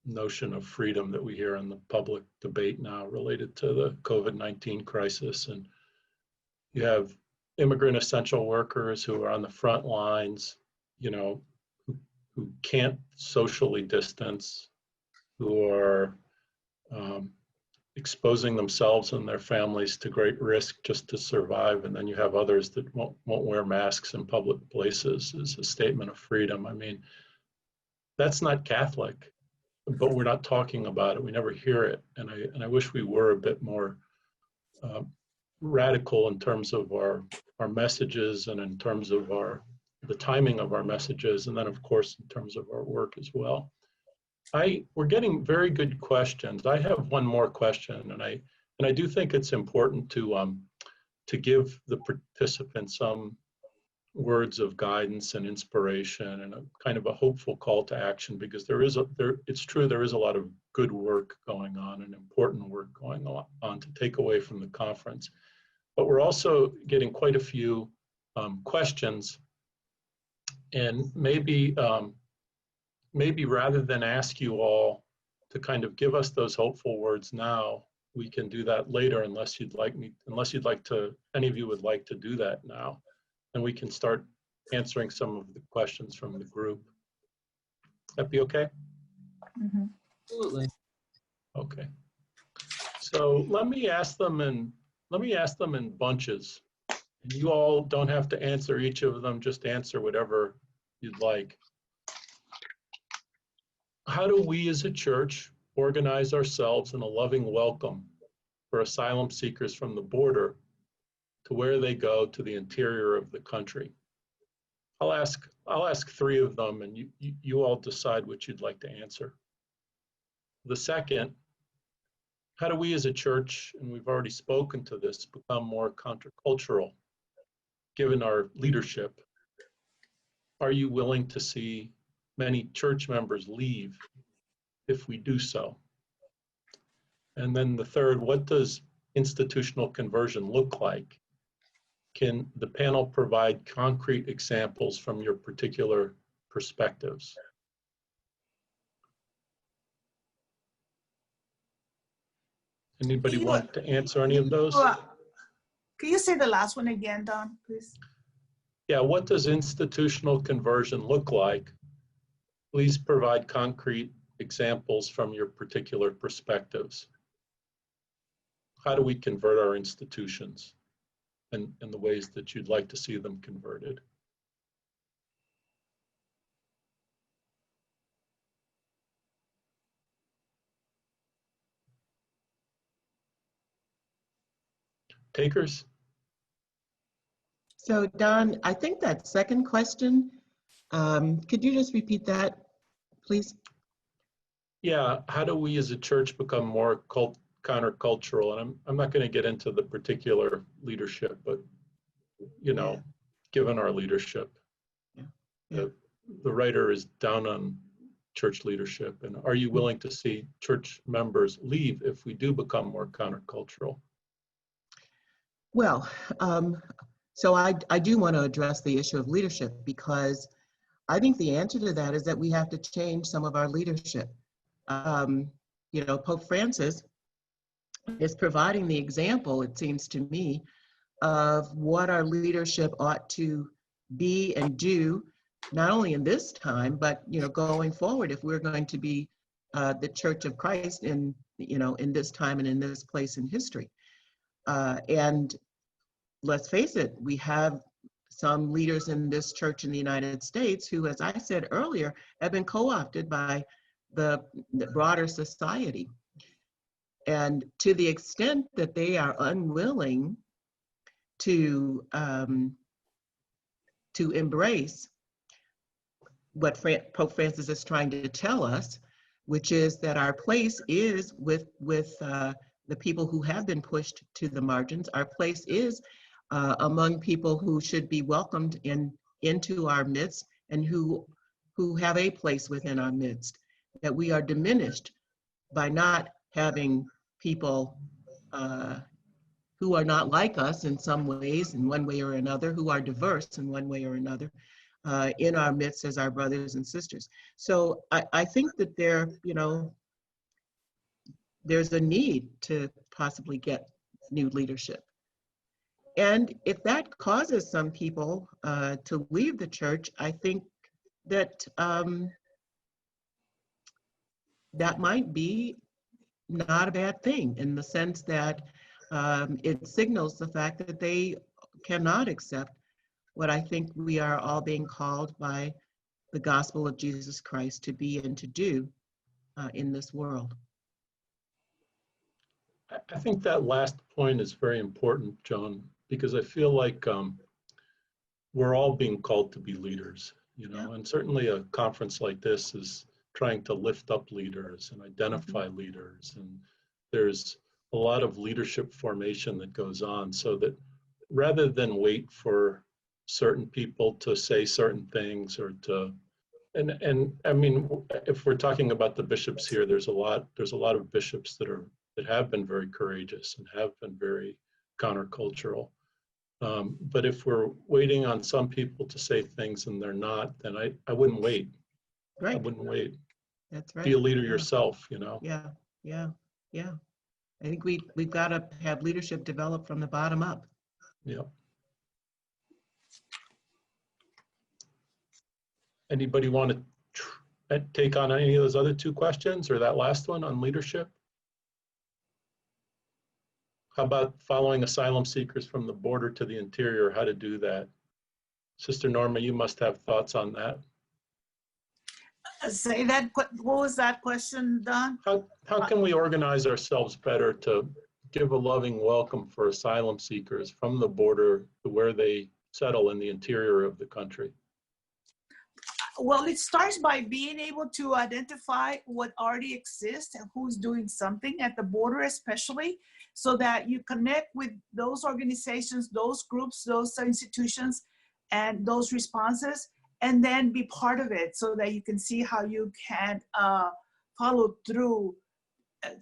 notion of freedom that we hear in the public debate now related to the COVID-19 crisis. And you have immigrant essential workers who are on the front lines, you know, who can't socially distance, who are exposing themselves and their families to great risk just to survive. And then you have others that won't wear masks in public places as a statement of freedom. I mean, that's not Catholic, but we're not talking about it. We never hear it. And I wish we were a bit more radical in terms of our messages and in terms of the timing of our messages, and then of course in terms of our work as well. We're getting very good questions. I have one more question, and I do think it's important to give the participants some words of guidance and inspiration and a kind of a hopeful call to action, because it's true there is a lot of good work going on and important work going on to take away from the conference. But we're also getting quite a few questions, and maybe rather than ask you all to kind of give us those hopeful words now, we can do that later, unless any of you would like to do that now, and we can start answering some of the questions from the group. That be okay? Mm-hmm. Absolutely. Okay. So let me ask them in bunches. And you all don't have to answer each of them, just answer whatever you'd like. How do we as a church organize ourselves in a loving welcome for asylum seekers from the border to where they go to the interior of the country? I'll ask three of them, and you all decide what you'd like to answer. The second, how do we as a church, and we've already spoken to this, become more countercultural given our leadership? Are you willing to see many church members leave if we do so? And then the third, what does institutional conversion look like? Can the panel provide concrete examples from your particular perspectives? Anybody want to answer any of those? Can you say the last one again, Don, please? Yeah, what does institutional conversion look like? Please provide concrete examples from your particular perspectives. How do we convert our institutions in the ways that you'd like to see them converted? Takers? So Don, I think that second question, could you just repeat that, please? Yeah, how do we as a church become more countercultural? And I'm not going to get into the particular leadership, but you know, given our leadership, the writer is down on church leadership. And are you willing to see church members leave if we do become more countercultural? Well, so I do want to address the issue of leadership, because I think the answer to that is that we have to change some of our leadership. You know, Pope Francis is providing the example, it seems to me, of what our leadership ought to be and do, not only in this time, but going forward, if we're going to be the Church of Christ in in this time and in this place in history. And let's face it, we have some leaders in this church in the United States who, as I said earlier, have been co-opted by the broader society. And to the extent that they are unwilling to embrace what Pope Francis is trying to tell us, which is that our place is with the people who have been pushed to the margins. Our place is among people who should be welcomed into our midst and who have a place within our midst. That we are diminished by not having people who are not like us in some ways, in one way or another, who are diverse in one way or another, in our midst as our brothers and sisters. So I think that there's a need to possibly get new leadership. And if that causes some people to leave the church, I think that that might be not a bad thing, in the sense that it signals the fact that they cannot accept what I think we are all being called by the gospel of Jesus Christ to be and to do in this world. I think that last point is very important, Joan, because I feel like we're all being called to be leaders, and certainly a conference like this is trying to lift up leaders and identify leaders. And there's a lot of leadership formation that goes on, so that rather than wait for certain people to say certain things or to, and I mean, if we're talking about the bishops here, there's a lot of bishops that have been very courageous and have been very countercultural. But if we're waiting on some people to say things and they're not, then I wouldn't wait. Right. I wouldn't wait. That's right. Be a leader yourself, Yeah. I think we've got to have leadership develop from the bottom up. Yeah. Anybody want to take on any of those other two questions or that last one on leadership? How about following asylum seekers from the border to the interior, how to do that? Sister Norma, you must have thoughts on that. Say that, what was that question, Don? How can we organize ourselves better to give a loving welcome for asylum seekers from the border to where they settle in the interior of the country? Well, it starts by being able to identify what already exists and who's doing something at the border, especially, so that you connect with those organizations, those groups, those institutions, and those responses, and then be part of it so that you can see how you can follow through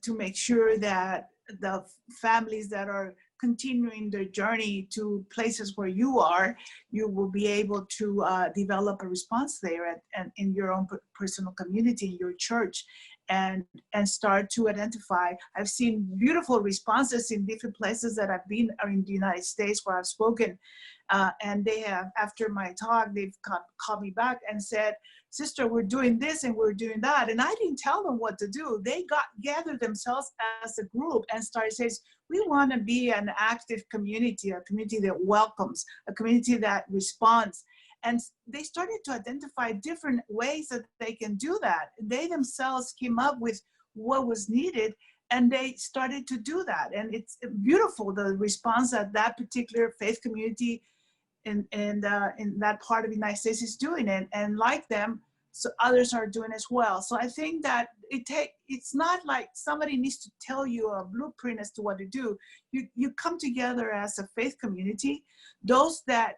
to make sure that the families that are continuing their journey to places where you are, you will be able to develop a response there and in your own personal community, in your church, and start to identify. I've seen beautiful responses in different places that I've been in the United States where I've spoken, and they have, after my talk, they've called me back and said, "Sister, we're doing this and we're doing that." And I didn't tell them what to do. They gathered themselves as a group and started saying, we want to be an active community, a community that welcomes, a community that responds. And they started to identify different ways that they can do that. They themselves came up with what was needed, and they started to do that. And it's beautiful, the response that that particular faith community in that part of the United States is doing, and like them, so others are doing as well. So I think that it's not like somebody needs to tell you a blueprint as to what to do. You come together as a faith community, those that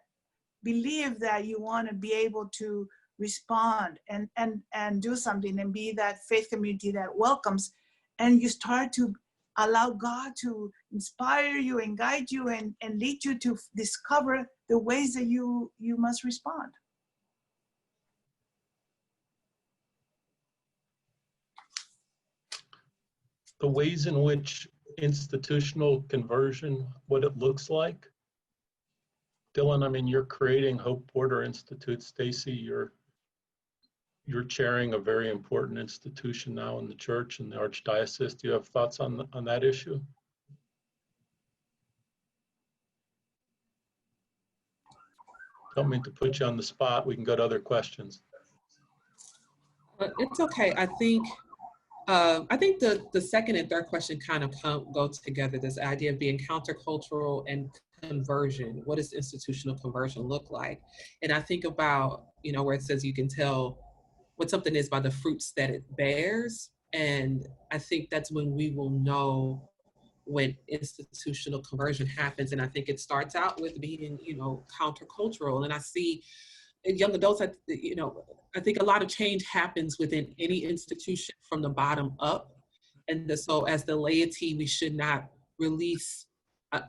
believe that you want to be able to respond and do something and be that faith community that welcomes, and you start to allow God to inspire you and guide you and lead you to discover the ways that you must respond. The ways in which institutional conversion, what it looks like? Dylan, I mean, you're creating Hope Porter Institute. Stacy, you're chairing a very important institution now in the church and the Archdiocese. Do you have thoughts on that issue? Don't mean to put you on the spot. We can go to other questions. But it's okay. I think the second and third question kind of go together. This idea of being countercultural and conversion. What does institutional conversion look like? And I think about, where it says you can tell what something is by the fruits that it bears. And I think that's when we will know when institutional conversion happens. And I think it starts out with being, countercultural. And I see in young adults, I think a lot of change happens within any institution from the bottom up. And so as the laity, we should not release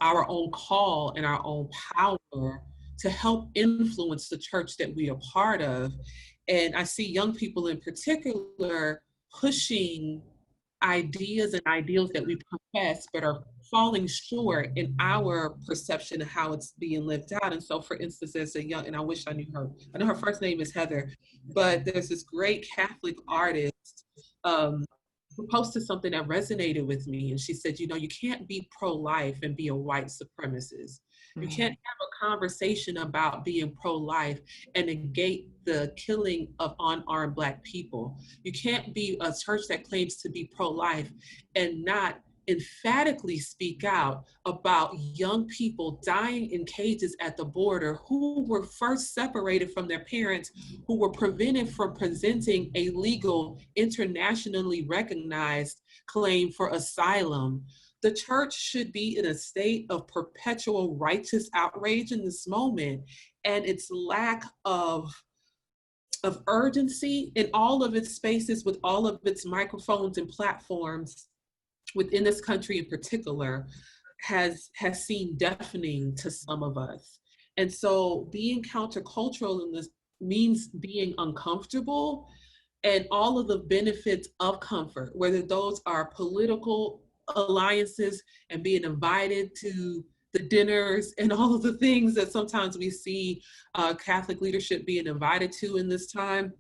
our own call and our own power to help influence the church that we are part of. And I see young people in particular pushing ideas and ideals that we profess, but are falling short in our perception of how it's being lived out. And so, for instance, as a young, and I wish I knew her, I know her first name is Heather, but there's this great Catholic artist who posted something that resonated with me. And she said, you can't be pro-life and be a white supremacist. You can't have a conversation about being pro-life and negate the killing of unarmed Black people. You can't be a church that claims to be pro-life and not emphatically speak out about young people dying in cages at the border who were first separated from their parents, who were prevented from presenting a legal, internationally recognized claim for asylum. The church should be in a state of perpetual righteous outrage in this moment, and its lack of urgency in all of its spaces with all of its microphones and platforms within this country in particular has seemed deafening to some of us. And so being countercultural in this means being uncomfortable, and all of the benefits of comfort, whether those are political alliances and being invited to the dinners and all of the things that sometimes we see Catholic leadership being invited to in this time.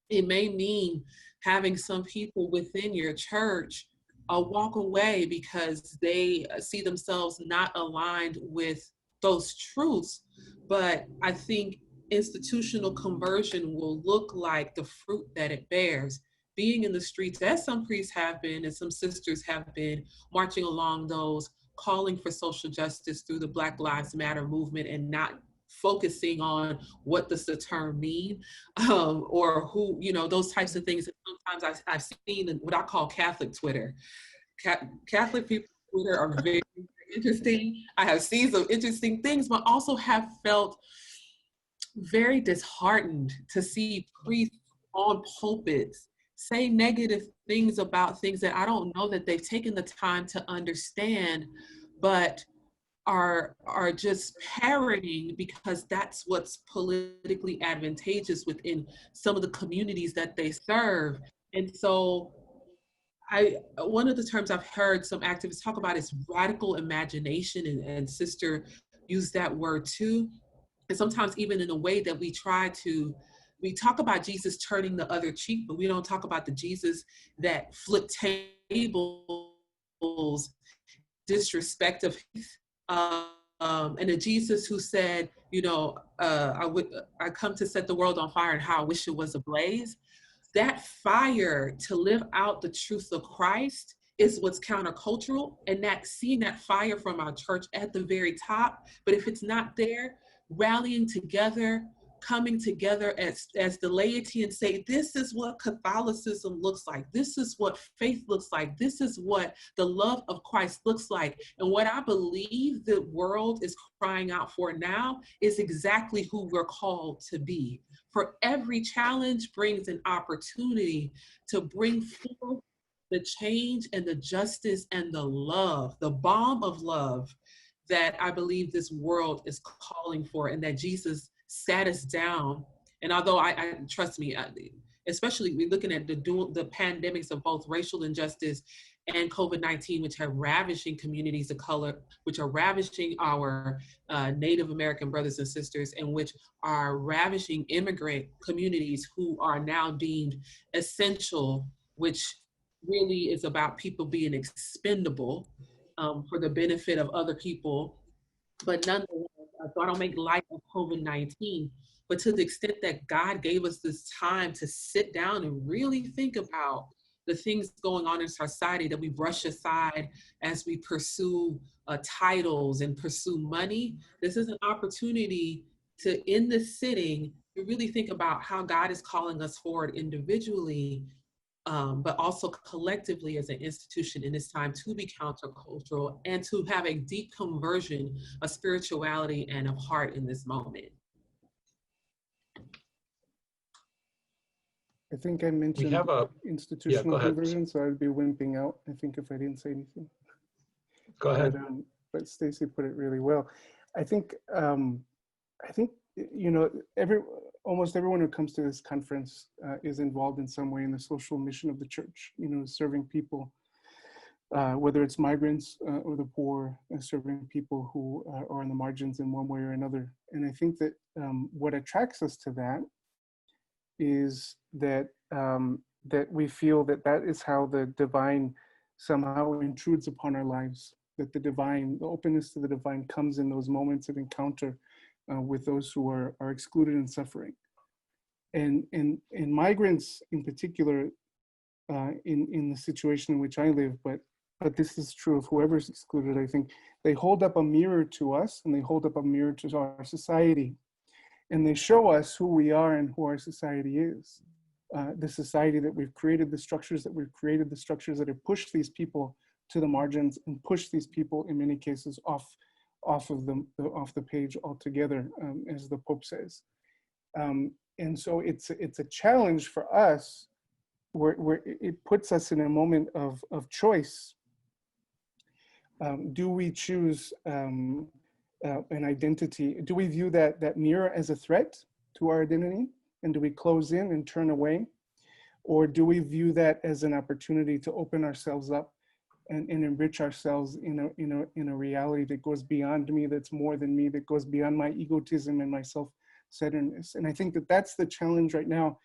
It may mean having some people within your church walk away because they see themselves not aligned with those truths. But I think institutional conversion will look like the fruit that it bears. Being in the streets, as some priests have been and some sisters have been, marching along those, calling for social justice through the Black Lives Matter movement, and not focusing on what does the term mean, or who, those types of things. Sometimes I've seen what I call Catholic Twitter. Catholic people on Twitter are very interesting. I have seen some interesting things, but also have felt very disheartened to see priests on pulpits say negative things about things that I don't know that they've taken the time to understand, but are just parroting because that's what's politically advantageous within some of the communities that they serve. And so one of the terms I've heard some activists talk about is radical imagination, and Sister used that word too. And sometimes even in a way that we talk about Jesus turning the other cheek, but we don't talk about the Jesus that flipped tables, disrespect of and a Jesus who said, I come to set the world on fire, and how I wish it was ablaze. That fire to live out the truth of Christ is what's countercultural, and that seeing that fire from our church at the very top. But if it's not there, rallying together, coming together as the laity and say, this is what Catholicism looks like. This is what faith looks like. This is what the love of Christ looks like. And what I believe the world is crying out for now is exactly who we're called to be. For every challenge brings an opportunity to bring forth the change and the justice and the love, the balm of love that I believe this world is calling for, and that Jesus sat us down. And although I trust me, especially we're looking at the pandemics of both racial injustice and COVID-19, which are ravaging communities of color, which are ravaging our Native American brothers and sisters, and which are ravaging immigrant communities who are now deemed essential, which really is about people being expendable for the benefit of other people. But nonetheless, so I don't make light of COVID-19, but to the extent that God gave us this time to sit down and really think about the things going on in society that we brush aside as we pursue titles and pursue money, this is an opportunity to, in this sitting, to really think about how God is calling us forward individually, but also collectively as an institution in this time to be countercultural and to have a deep conversion of spirituality and of heart in this moment. I think I mentioned institutional conversion, so I'd be wimping out, I think, if I didn't say anything. Go ahead. But Stacy put it really well. I think you know, almost everyone who comes to this conference is involved in some way in the social mission of the church, you know, serving people, whether it's migrants or the poor, serving people who are on the margins in one way or another. And I think that what attracts us to that is that that we feel that that is how the divine somehow intrudes upon our lives, that the divine, the openness to the divine comes in those moments of encounter with those who are excluded and suffering. And migrants in particular, in the situation in which I live, but this is true of whoever's excluded, I think, they hold up a mirror to us and they hold up a mirror to our society. And they show us who we are and who our society is. The society that we've created, the structures that we've created, the structures that have pushed these people to the margins and pushed these people, in many cases, off the page altogether, as the Pope says. And so it's a challenge for us, where it puts us in a moment of choice. Do we choose an identity? Do we view that mirror as a threat to our identity? And do we close in and turn away? Or do we view that as an opportunity to open ourselves up and enrich ourselves in a reality that goes beyond me, that's more than me, that goes beyond my egotism and my self-centeredness? And I think that that's the challenge right now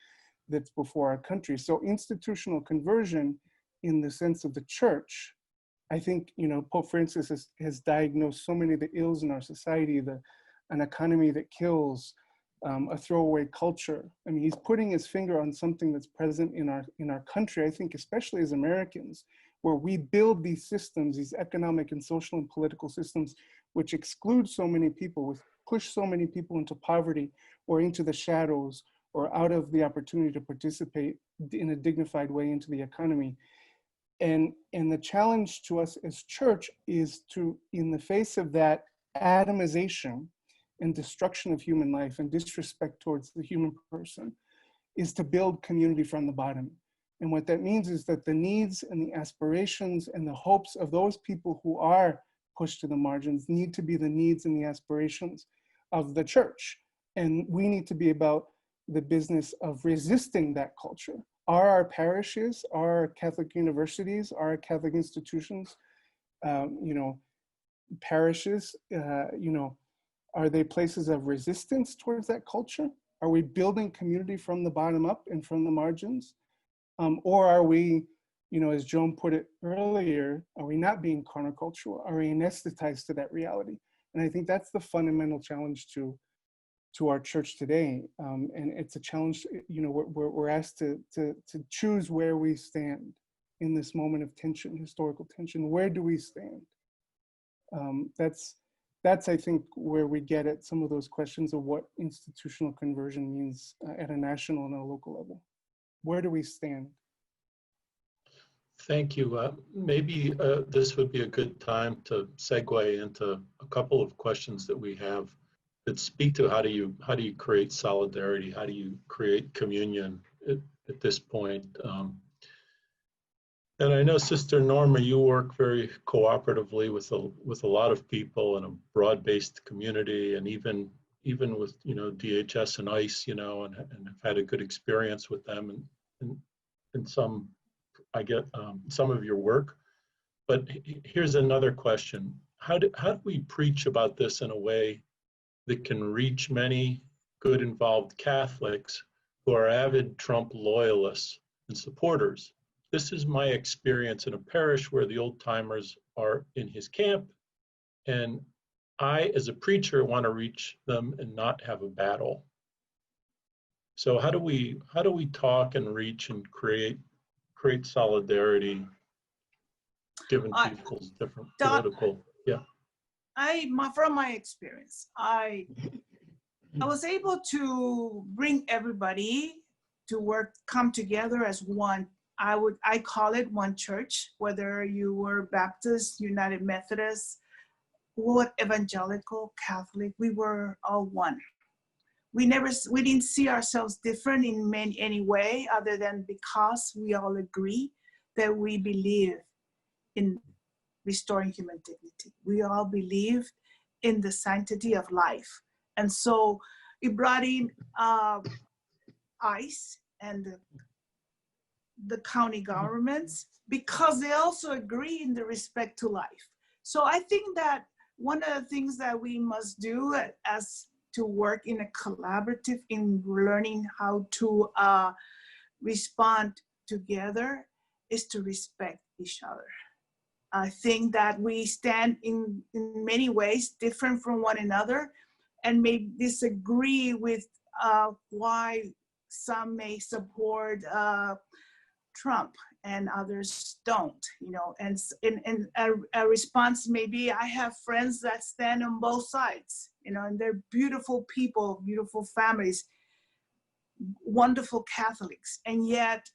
that's before our country. So institutional conversion in the sense of the church, I think, you know, Pope Francis has diagnosed so many of the ills in our society, an economy that kills, a throwaway culture. I mean, he's putting his finger on something that's present in our country, I think, especially as Americans, where we build these systems, these economic and social and political systems, which exclude so many people, which push so many people into poverty or into the shadows or out of the opportunity to participate in a dignified way into the economy. And the challenge to us as church is to, in the face of that atomization and destruction of human life and disrespect towards the human person, is to build community from the bottom. And what that means is that the needs and the aspirations and the hopes of those people who are pushed to the margins need to be the needs and the aspirations of the church. And we need to be about the business of resisting that culture. Are our parishes, are our Catholic universities, are our Catholic institutions, you know, parishes, you know, are they places of resistance towards that culture? Are we building community from the bottom up and from the margins? Or are we, you know, as Joan put it earlier, are we not being countercultural? Are we anesthetized to that reality? And I think that's the fundamental challenge to our church today. And it's a challenge, you know, we're asked to choose where we stand in this moment of tension, historical tension. Where do we stand? That's, I think, where we get at some of those questions of what institutional conversion means at a national and a local level. Where do we stand? Thank you. Maybe this would be a good time to segue into a couple of questions that we have that speak to how do you create solidarity? How do you create communion at this point? And I know, Sister Norma, you work very cooperatively with a lot of people in a broad-based community, and even with, you know, DHS and ICE, you know, and have had a good experience with them and some, I get some of your work. But here's another question. How do we preach about this in a way that can reach many good involved Catholics who are avid Trump loyalists and supporters? This is my experience in a parish where the old timers are in his camp, and I, as a preacher, want to reach them and not have a battle. So how do we talk and reach and create solidarity given people's different political? Yeah. From my experience, I was able to bring everybody to come together as one. I call it one church, whether you were Baptist, United Methodist, what evangelical, Catholic, we were all one. We didn't see ourselves different in any way other than because we all agree that we believe in restoring human dignity. We all believe in the sanctity of life. And so it brought in ICE and the county governments because they also agree in the respect to life. So I think that one of the things that we must do as to work in a collaborative in learning how to respond together is to respect each other. I think that we stand in many ways different from one another and may disagree with why some may support Trump and others don't, and a response may be, I have friends that stand on both sides, and they're beautiful people, beautiful families, wonderful Catholics. And yet,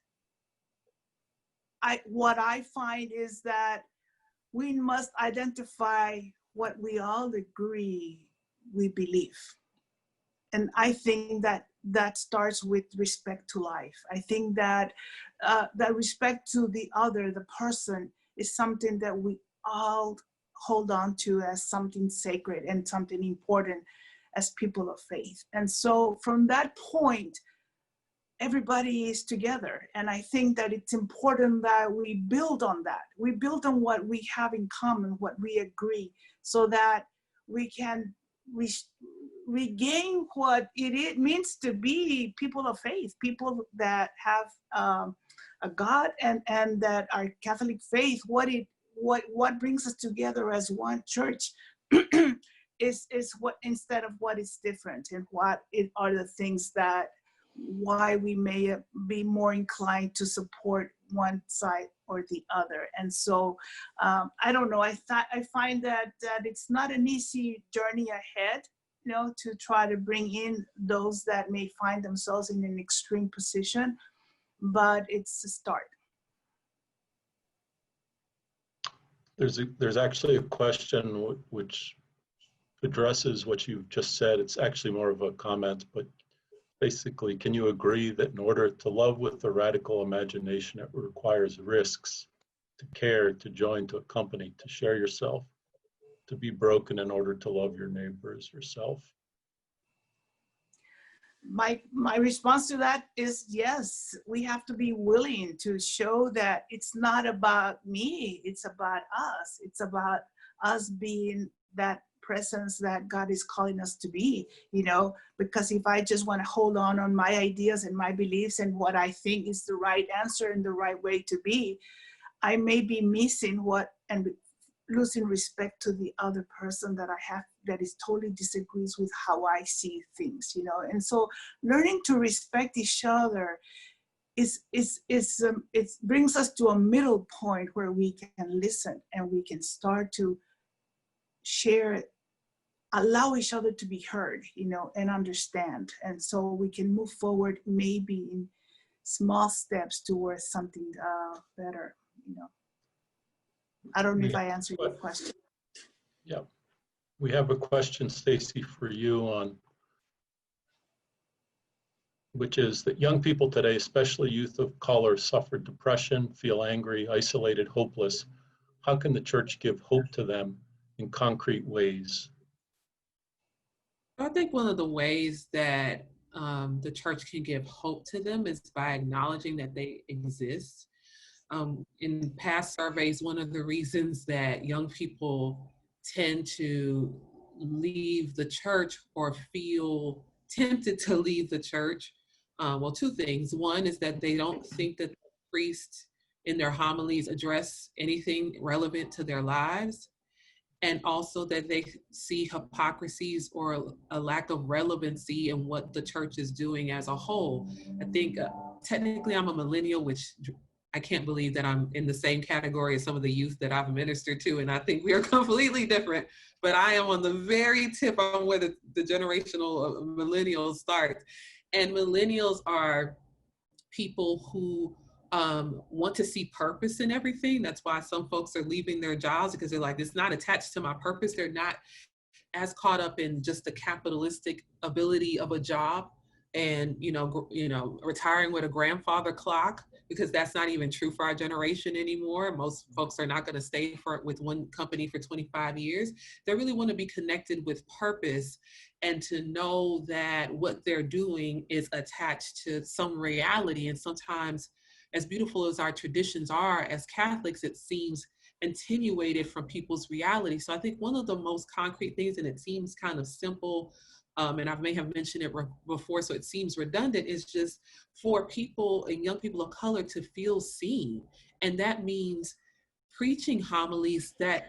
what I find is that we must identify what we all agree we believe. And I think that starts with respect to life. I think that that respect to the other, the person, is something that we all hold on to as something sacred and something important as people of faith. And so from that point, everybody is together. And I think that it's important that we build on that. We build on what we have in common, what we agree, so that we can regain what it means to be people of faith, people that have a God and that are Catholic faith. What brings us together as one church is what, instead of what is different, and what are the things that why we may be more inclined to support one side or the other. And so I don't know, I find that it's not an easy journey ahead, to try to bring in those that may find themselves in an extreme position, but it's a start. There's actually a question which addresses what you've just said. It's actually more of a comment, but basically, can you agree that in order to love with a radical imagination, it requires risks, to care, to join, to accompany, to share yourself, to be broken in order to love your neighbor as yourself? My response to that is yes. We have to be willing to show that it's not about me, it's about us. It's about us being that presence that God is calling us to be, because if I just want to hold on my ideas and my beliefs and what I think is the right answer and the right way to be, I may be missing and losing respect to the other person that I have that is totally disagrees with how I see things, And so learning to respect each other it brings us to a middle point where we can listen and we can start to share, allow each other to be heard, and understand. And so we can move forward maybe in small steps towards something better, I don't know if I answered your question. Yeah. We have a question, Stacy, for you which is that young people today, especially youth of color, suffer depression, feel angry, isolated, hopeless. How can the church give hope to them in concrete ways? I think one of the ways that the church can give hope to them is by acknowledging that they exist. In past surveys, one of the reasons that young people tend to leave the church or feel tempted to leave the church, well, two things. One is that they don't think that the priests in their homilies address anything relevant to their lives, and also that they see hypocrisies or a lack of relevancy in what the church is doing as a whole. I think technically I'm a millennial, which I can't believe that I'm in the same category as some of the youth that I've ministered to, and I think we are completely different, but I am on the very tip on where the generational millennials start. And millennials are people who want to see purpose in everything. That's why some folks are leaving their jobs, because they're like, it's not attached to my purpose. They're not as caught up in just the capitalistic ability of a job and retiring with a grandfather clock, because that's not even true for our generation anymore. Most folks are not going to stay with one company for 25 years. They really want to be connected with purpose and to know that what they're doing is attached to some reality. And sometimes, as beautiful as our traditions are as Catholics, it seems attenuated from people's reality. So I think one of the most concrete things, and it seems kind of simple, and I may have mentioned it before, so it seems redundant, is just for people and young people of color to feel seen. And that means preaching homilies that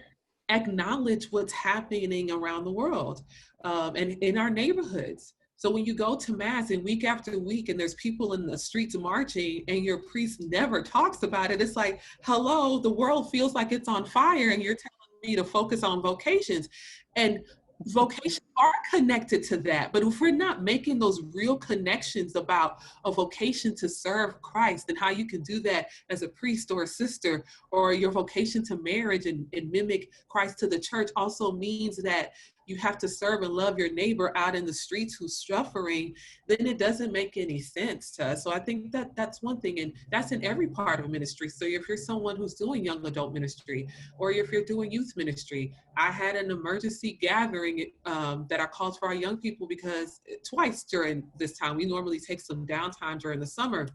acknowledge what's happening around the world and in our neighborhoods. So when you go to Mass and week after week and there's people in the streets marching and your priest never talks about it, it's like, hello, the world feels like it's on fire and you're telling me to focus on vocations. And vocations are connected to that. But if we're not making those real connections about a vocation to serve Christ and how you can do that as a priest or a sister, or your vocation to marriage and mimic Christ to the church also means that you have to serve and love your neighbor out in the streets who's suffering, then it doesn't make any sense to us. So I think that that's one thing, and that's in every part of ministry. So if you're someone who's doing young adult ministry, or if you're doing youth ministry, I had an emergency gathering that I called for our young people, because twice during this time, we normally take some downtime during the summer.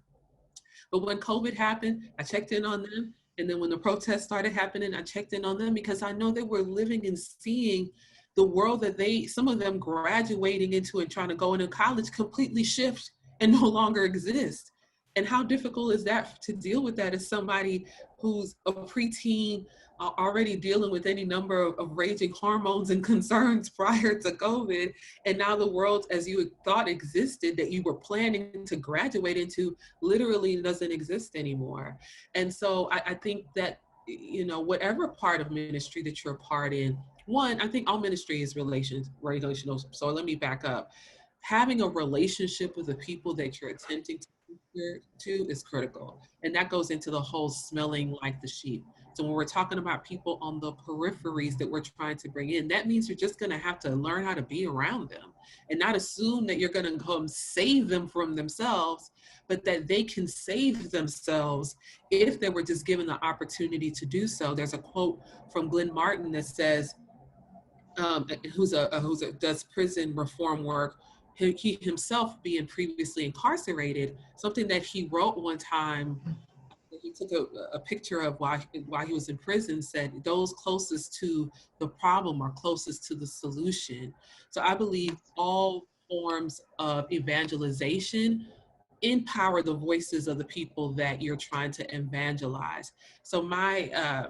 But when COVID happened, I checked in on them. And then when the protests started happening, I checked in on them, because I know they were living and seeing the world that some of them graduating into and trying to go into college completely shift and no longer exist. And how difficult is that to deal with that as somebody who's a preteen, already dealing with any number of raging hormones and concerns prior to COVID. And now the world, as you thought existed, that you were planning to graduate into, literally doesn't exist anymore. And so I think that, whatever part of ministry that you're a part in, one, I think all ministry is relational. So let me back up. Having a relationship with the people that you're attempting to is critical. And that goes into the whole smelling like the sheep. So when we're talking about people on the peripheries that we're trying to bring in, that means you're just going to have to learn how to be around them and not assume that you're going to come save them from themselves, but that they can save themselves if they were just given the opportunity to do so. There's a quote from Glenn Martin that says, who does prison reform work, he himself being previously incarcerated, something that he wrote one time, he took a picture of while he was in prison, said those closest to the problem are closest to the solution. So I believe all forms of evangelization empower the voices of the people that you're trying to evangelize. So my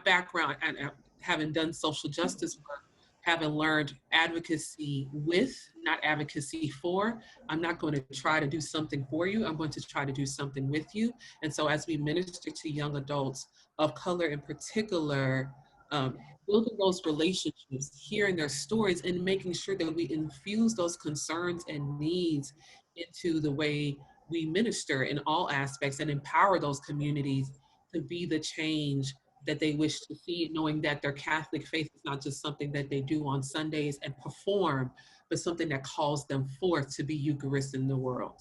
background, and having done social justice work, having learned advocacy with, not advocacy for, I'm not going to try to do something for you. I'm going to try to do something with you. And so as we minister to young adults of color in particular, building those relationships, hearing their stories, and making sure that we infuse those concerns and needs into the way we minister in all aspects and empower those communities to be the change that they wish to see, knowing that their Catholic faith is not just something that they do on Sundays and perform, but something that calls them forth to be Eucharist in the world.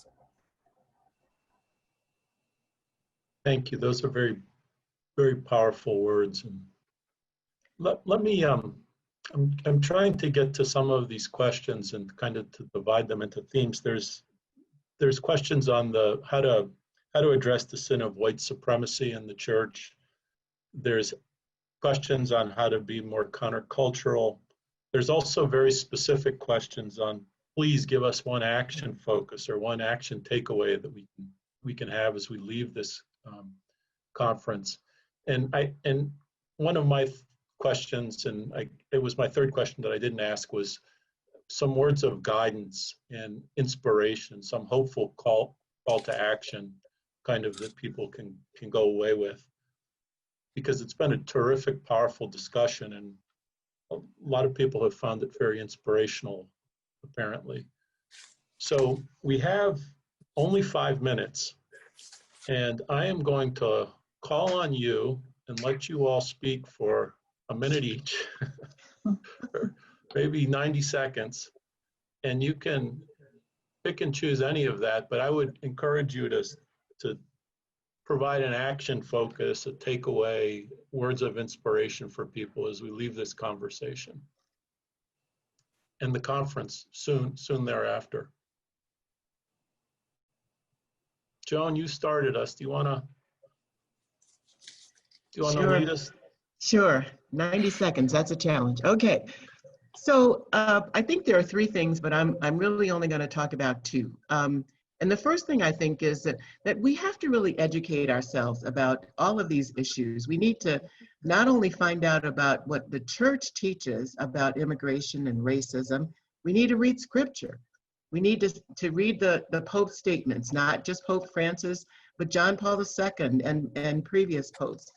Thank you. Those are very, very powerful words. And let me, I'm trying to get to some of these questions and kind of to divide them into themes. There's questions on how how to address the sin of white supremacy in the church. There's questions on how to be more countercultural. There's also very specific questions on, please give us one action focus or one action takeaway that we can have as we leave this conference. And one of my questions, and it was my third question that I didn't ask, was some words of guidance and inspiration, some hopeful call to action, kind of, that people can go away with. Because it's been a terrific, powerful discussion, and a lot of people have found it very inspirational, apparently. So we have only 5 minutes, and I am going to call on you and let you all speak for a minute each, or maybe 90 seconds, and you can pick and choose any of that, but I would encourage you to provide an action focus, a takeaway, words of inspiration for people as we leave this conversation and the conference soon thereafter. Joan, you started us. Do you want to lead us? Sure. 90 seconds. That's a challenge. Okay. So I think there are 3 things, but I'm really only going to talk about 2. And the first thing I think is that we have to really educate ourselves about all of these issues. We need to not only find out about what the church teaches about immigration and racism, we need to read scripture. We need to read the Pope's statements, not just Pope Francis, but John Paul II and previous popes.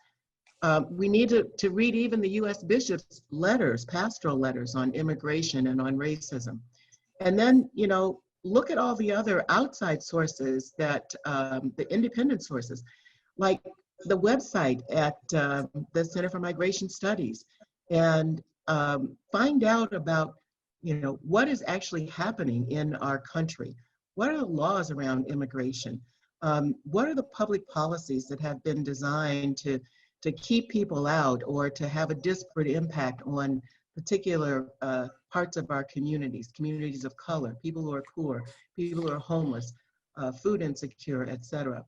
We need to read even the U.S. bishops' letters, pastoral letters on immigration and on racism. And then, look at all the other outside sources that, the independent sources, like the website at the Center for Migration Studies, and find out about, what is actually happening in our country. What are the laws around immigration? What are the public policies that have been designed to keep people out or to have a disparate impact on particular parts of our communities of color, people who are poor, people who are homeless, food insecure, etc.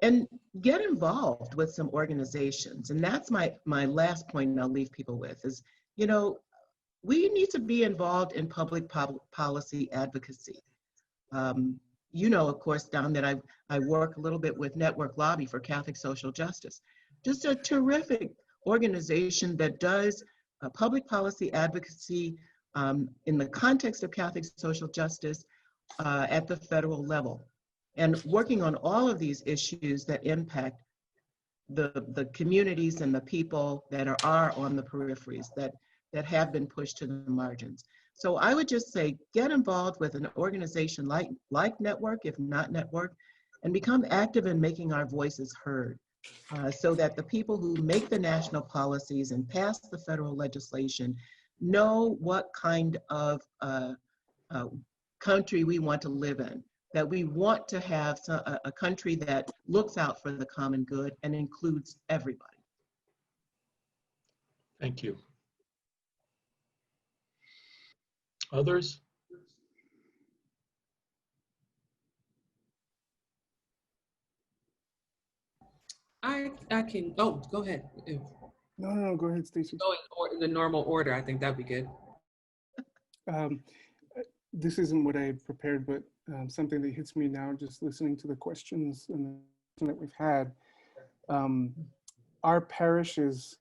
And get involved with some organizations. And that's my last point I'll leave people with is, we need to be involved in public policy advocacy. Of course, Don, that I work a little bit with Network Lobby for Catholic Social Justice. Just a terrific organization that does public policy advocacy in the context of Catholic social justice at the federal level, and working on all of these issues that impact the communities and the people that are on the peripheries, that have been pushed to the margins. So I would just say, get involved with an organization like Network, if not Network, and become active in making our voices heard. So that the people who make the national policies and pass the federal legislation know what kind of country we want to live in, that we want to have a country that looks out for the common good and includes everybody. Thank you. Others? I can, go ahead. No, go ahead, Stacy. Go in the normal order, I think that'd be good. This isn't what I prepared, but something that hits me now, just listening to the questions and that we've had. Our parishes,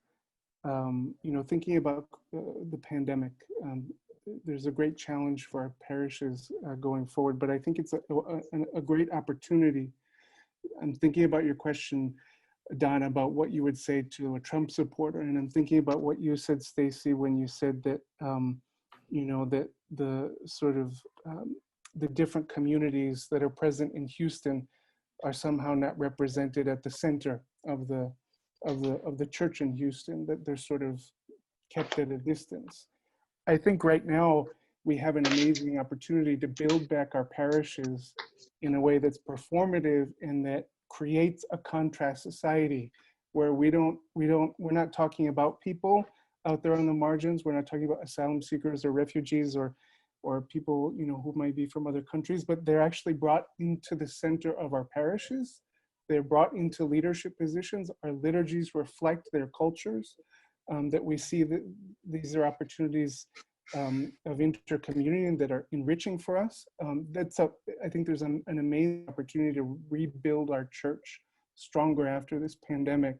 thinking about the pandemic, there's a great challenge for our parishes going forward, but I think it's a great opportunity. I'm thinking about your question, Don, about what you would say to a Trump supporter, and I'm thinking about what you said, Stacy, when you said that, that the sort of the different communities that are present in Houston are somehow not represented at the center of the church in Houston, that they're sort of kept at a distance. I think right now we have an amazing opportunity to build back our parishes in a way that's performative and that creates a contrast society where we're not talking about people out there on the margins. We're not talking about asylum seekers or refugees or people, who might be from other countries, but they're actually brought into the center of our parishes they're brought into leadership positions, our liturgies reflect their cultures, that we see that these are opportunities of intercommunion that are enriching for us. I think there's an amazing opportunity to rebuild our church stronger after this pandemic,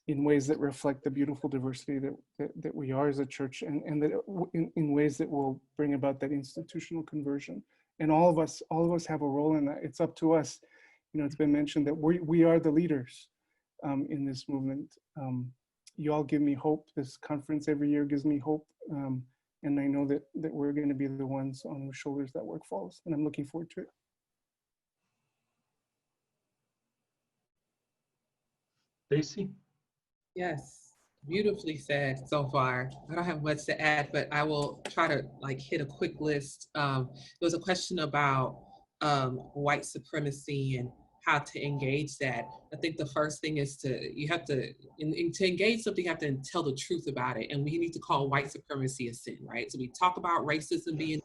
in ways that reflect the beautiful diversity that we are as a church, and that in ways that will bring about that institutional conversion. And all of us have a role in that. It's up to us. You know, it's been mentioned that we are the leaders in this movement. You all give me hope. This conference every year gives me hope. And I know that we're going to be the ones on whose shoulders that work falls. And I'm looking forward to it. Stacy? Yes, beautifully said so far. I don't have much to add, but I will try to hit a quick list. There was a question about white supremacy and how to engage that. I think the first thing is to engage something, you have to tell the truth about it. And we need to call white supremacy a sin, right? So we talk about racism we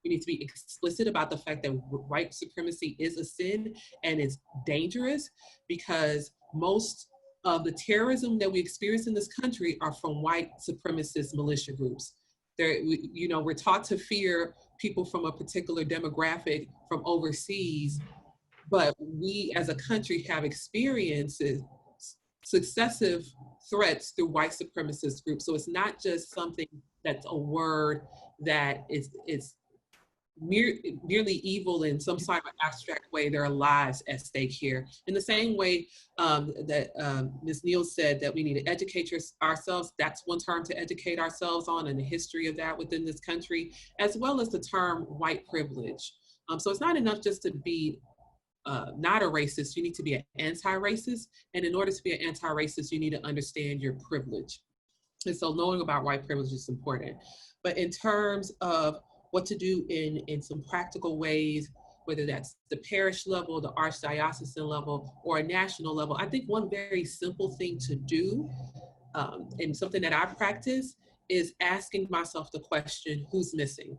need to be explicit about the fact that white supremacy is a sin and it's dangerous, because most of the terrorism that we experience in this country are from white supremacist militia groups. We're taught to fear people from a particular demographic from overseas, but we as a country have experienced successive threats through white supremacist groups. So it's not just something that's a word that is merely evil in some sort of abstract way. There are lives at stake here. In the same way that Ms. Neal said that we need to educate ourselves, that's one term to educate ourselves on, and the history of that within this country, as well as the term white privilege. So it's not enough just to be not a racist, you need to be an anti-racist. And in order to be an anti-racist, you need to understand your privilege. And so knowing about white privilege is important. But in terms of what to do in some practical ways, whether that's the parish level, the Archdiocese level, or a national level, I think one very simple thing to do, and something that I practice, is asking myself the question, who's missing?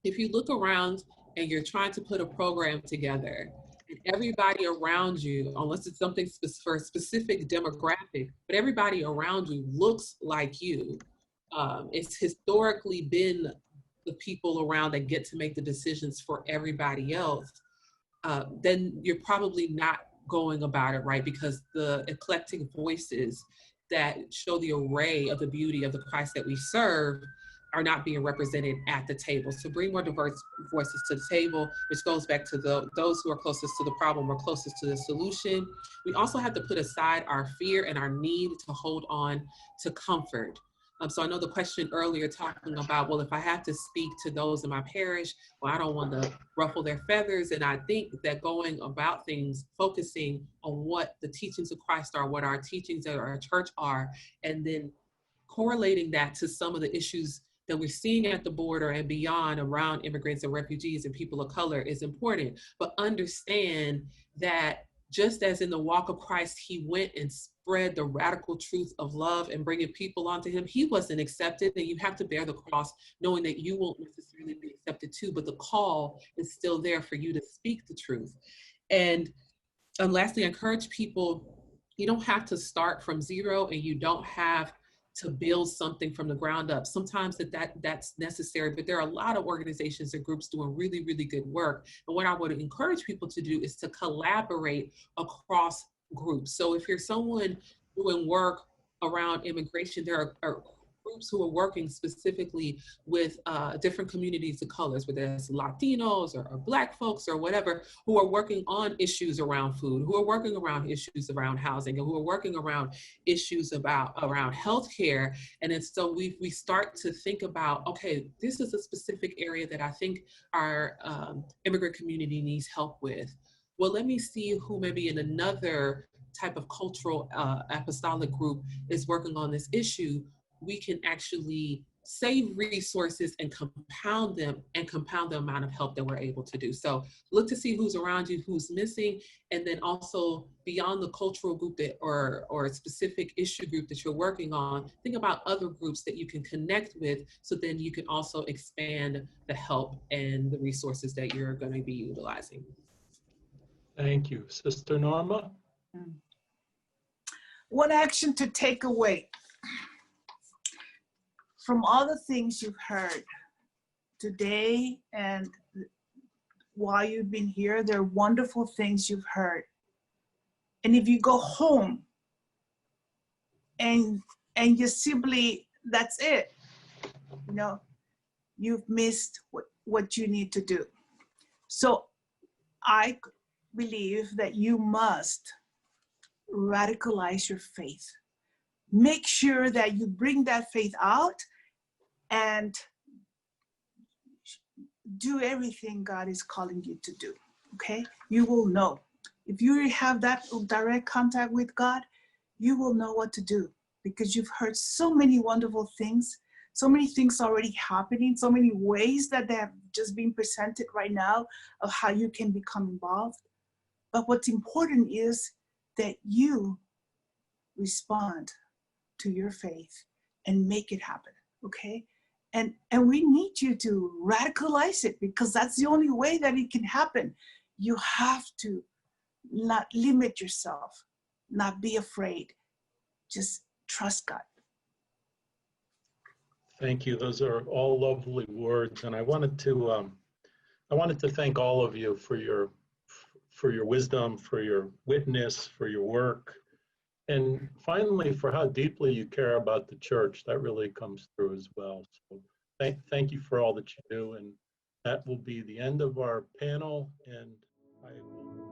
If you look around and you're trying to put a program together, and everybody around you, unless it's something for a specific demographic, but everybody around you looks like you, it's historically been the people around that get to make the decisions for everybody else, then you're probably not going about it right, because the eclectic voices that show the array of the beauty of the Christ that we serve are not being represented at the table. So bring more diverse voices to the table, which goes back to those who are closest to the problem or closest to the solution. We also have to put aside our fear and our need to hold on to comfort. So I know the question earlier talking about, well, if I have to speak to those in my parish, well, I don't want to ruffle their feathers. And I think that going about things, focusing on what the teachings of Christ are, what our teachings at our church are, and then correlating that to some of the issues that we're seeing at the border and beyond around immigrants and refugees and people of color is important. But understand that just as in the walk of Christ, he went and spread the radical truth of love and bringing people onto him, he wasn't accepted, and you have to bear the cross knowing that you won't necessarily be accepted too, but the call is still there for you to speak the truth. And lastly, I encourage people, you don't have to start from zero, and you don't have to build something from the ground up. Sometimes that's necessary, but there are a lot of organizations and groups doing really, really good work. And what I would encourage people to do is to collaborate across groups. So if you're someone doing work around immigration, there are groups who are working specifically with different communities of colors, whether it's Latinos or Black folks or whatever, who are working on issues around food, who are working around issues around housing, and who are working around issues around healthcare. And then so we start to think about, okay, this is a specific area that I think our immigrant community needs help with. Well, let me see who maybe in another type of cultural apostolic group is working on this issue. We can actually save resources and compound them, and compound the amount of help that we're able to do. So look to see who's around you, who's missing, and then also beyond the cultural group that or a specific issue group that you're working on, think about other groups that you can connect with, so then you can also expand the help and the resources that you're going to be utilizing. Thank you. Sister Norma? One action to take away from all the things you've heard today and while you've been here, there are wonderful things you've heard. And if you go home and you simply, that's it, you know, you've missed what you need to do. So I believe that you must radicalize your faith. Make sure that you bring that faith out and do everything God is calling you to do, okay? You will know. If you have that direct contact with God, you will know what to do because you've heard so many wonderful things, so many things already happening, so many ways that they have just been presented right now of how you can become involved. But what's important is that you respond to your faith and make it happen, okay? And we need you to radicalize it because that's the only way that it can happen. You have to not limit yourself, not be afraid, just trust God. Thank you. Those are all lovely words. And I wanted to thank all of you for your wisdom, for your witness, for your work, and finally for how deeply you care about the church. That really comes through as well. So thank you for all that you do. And that will be the end of our panel. And I will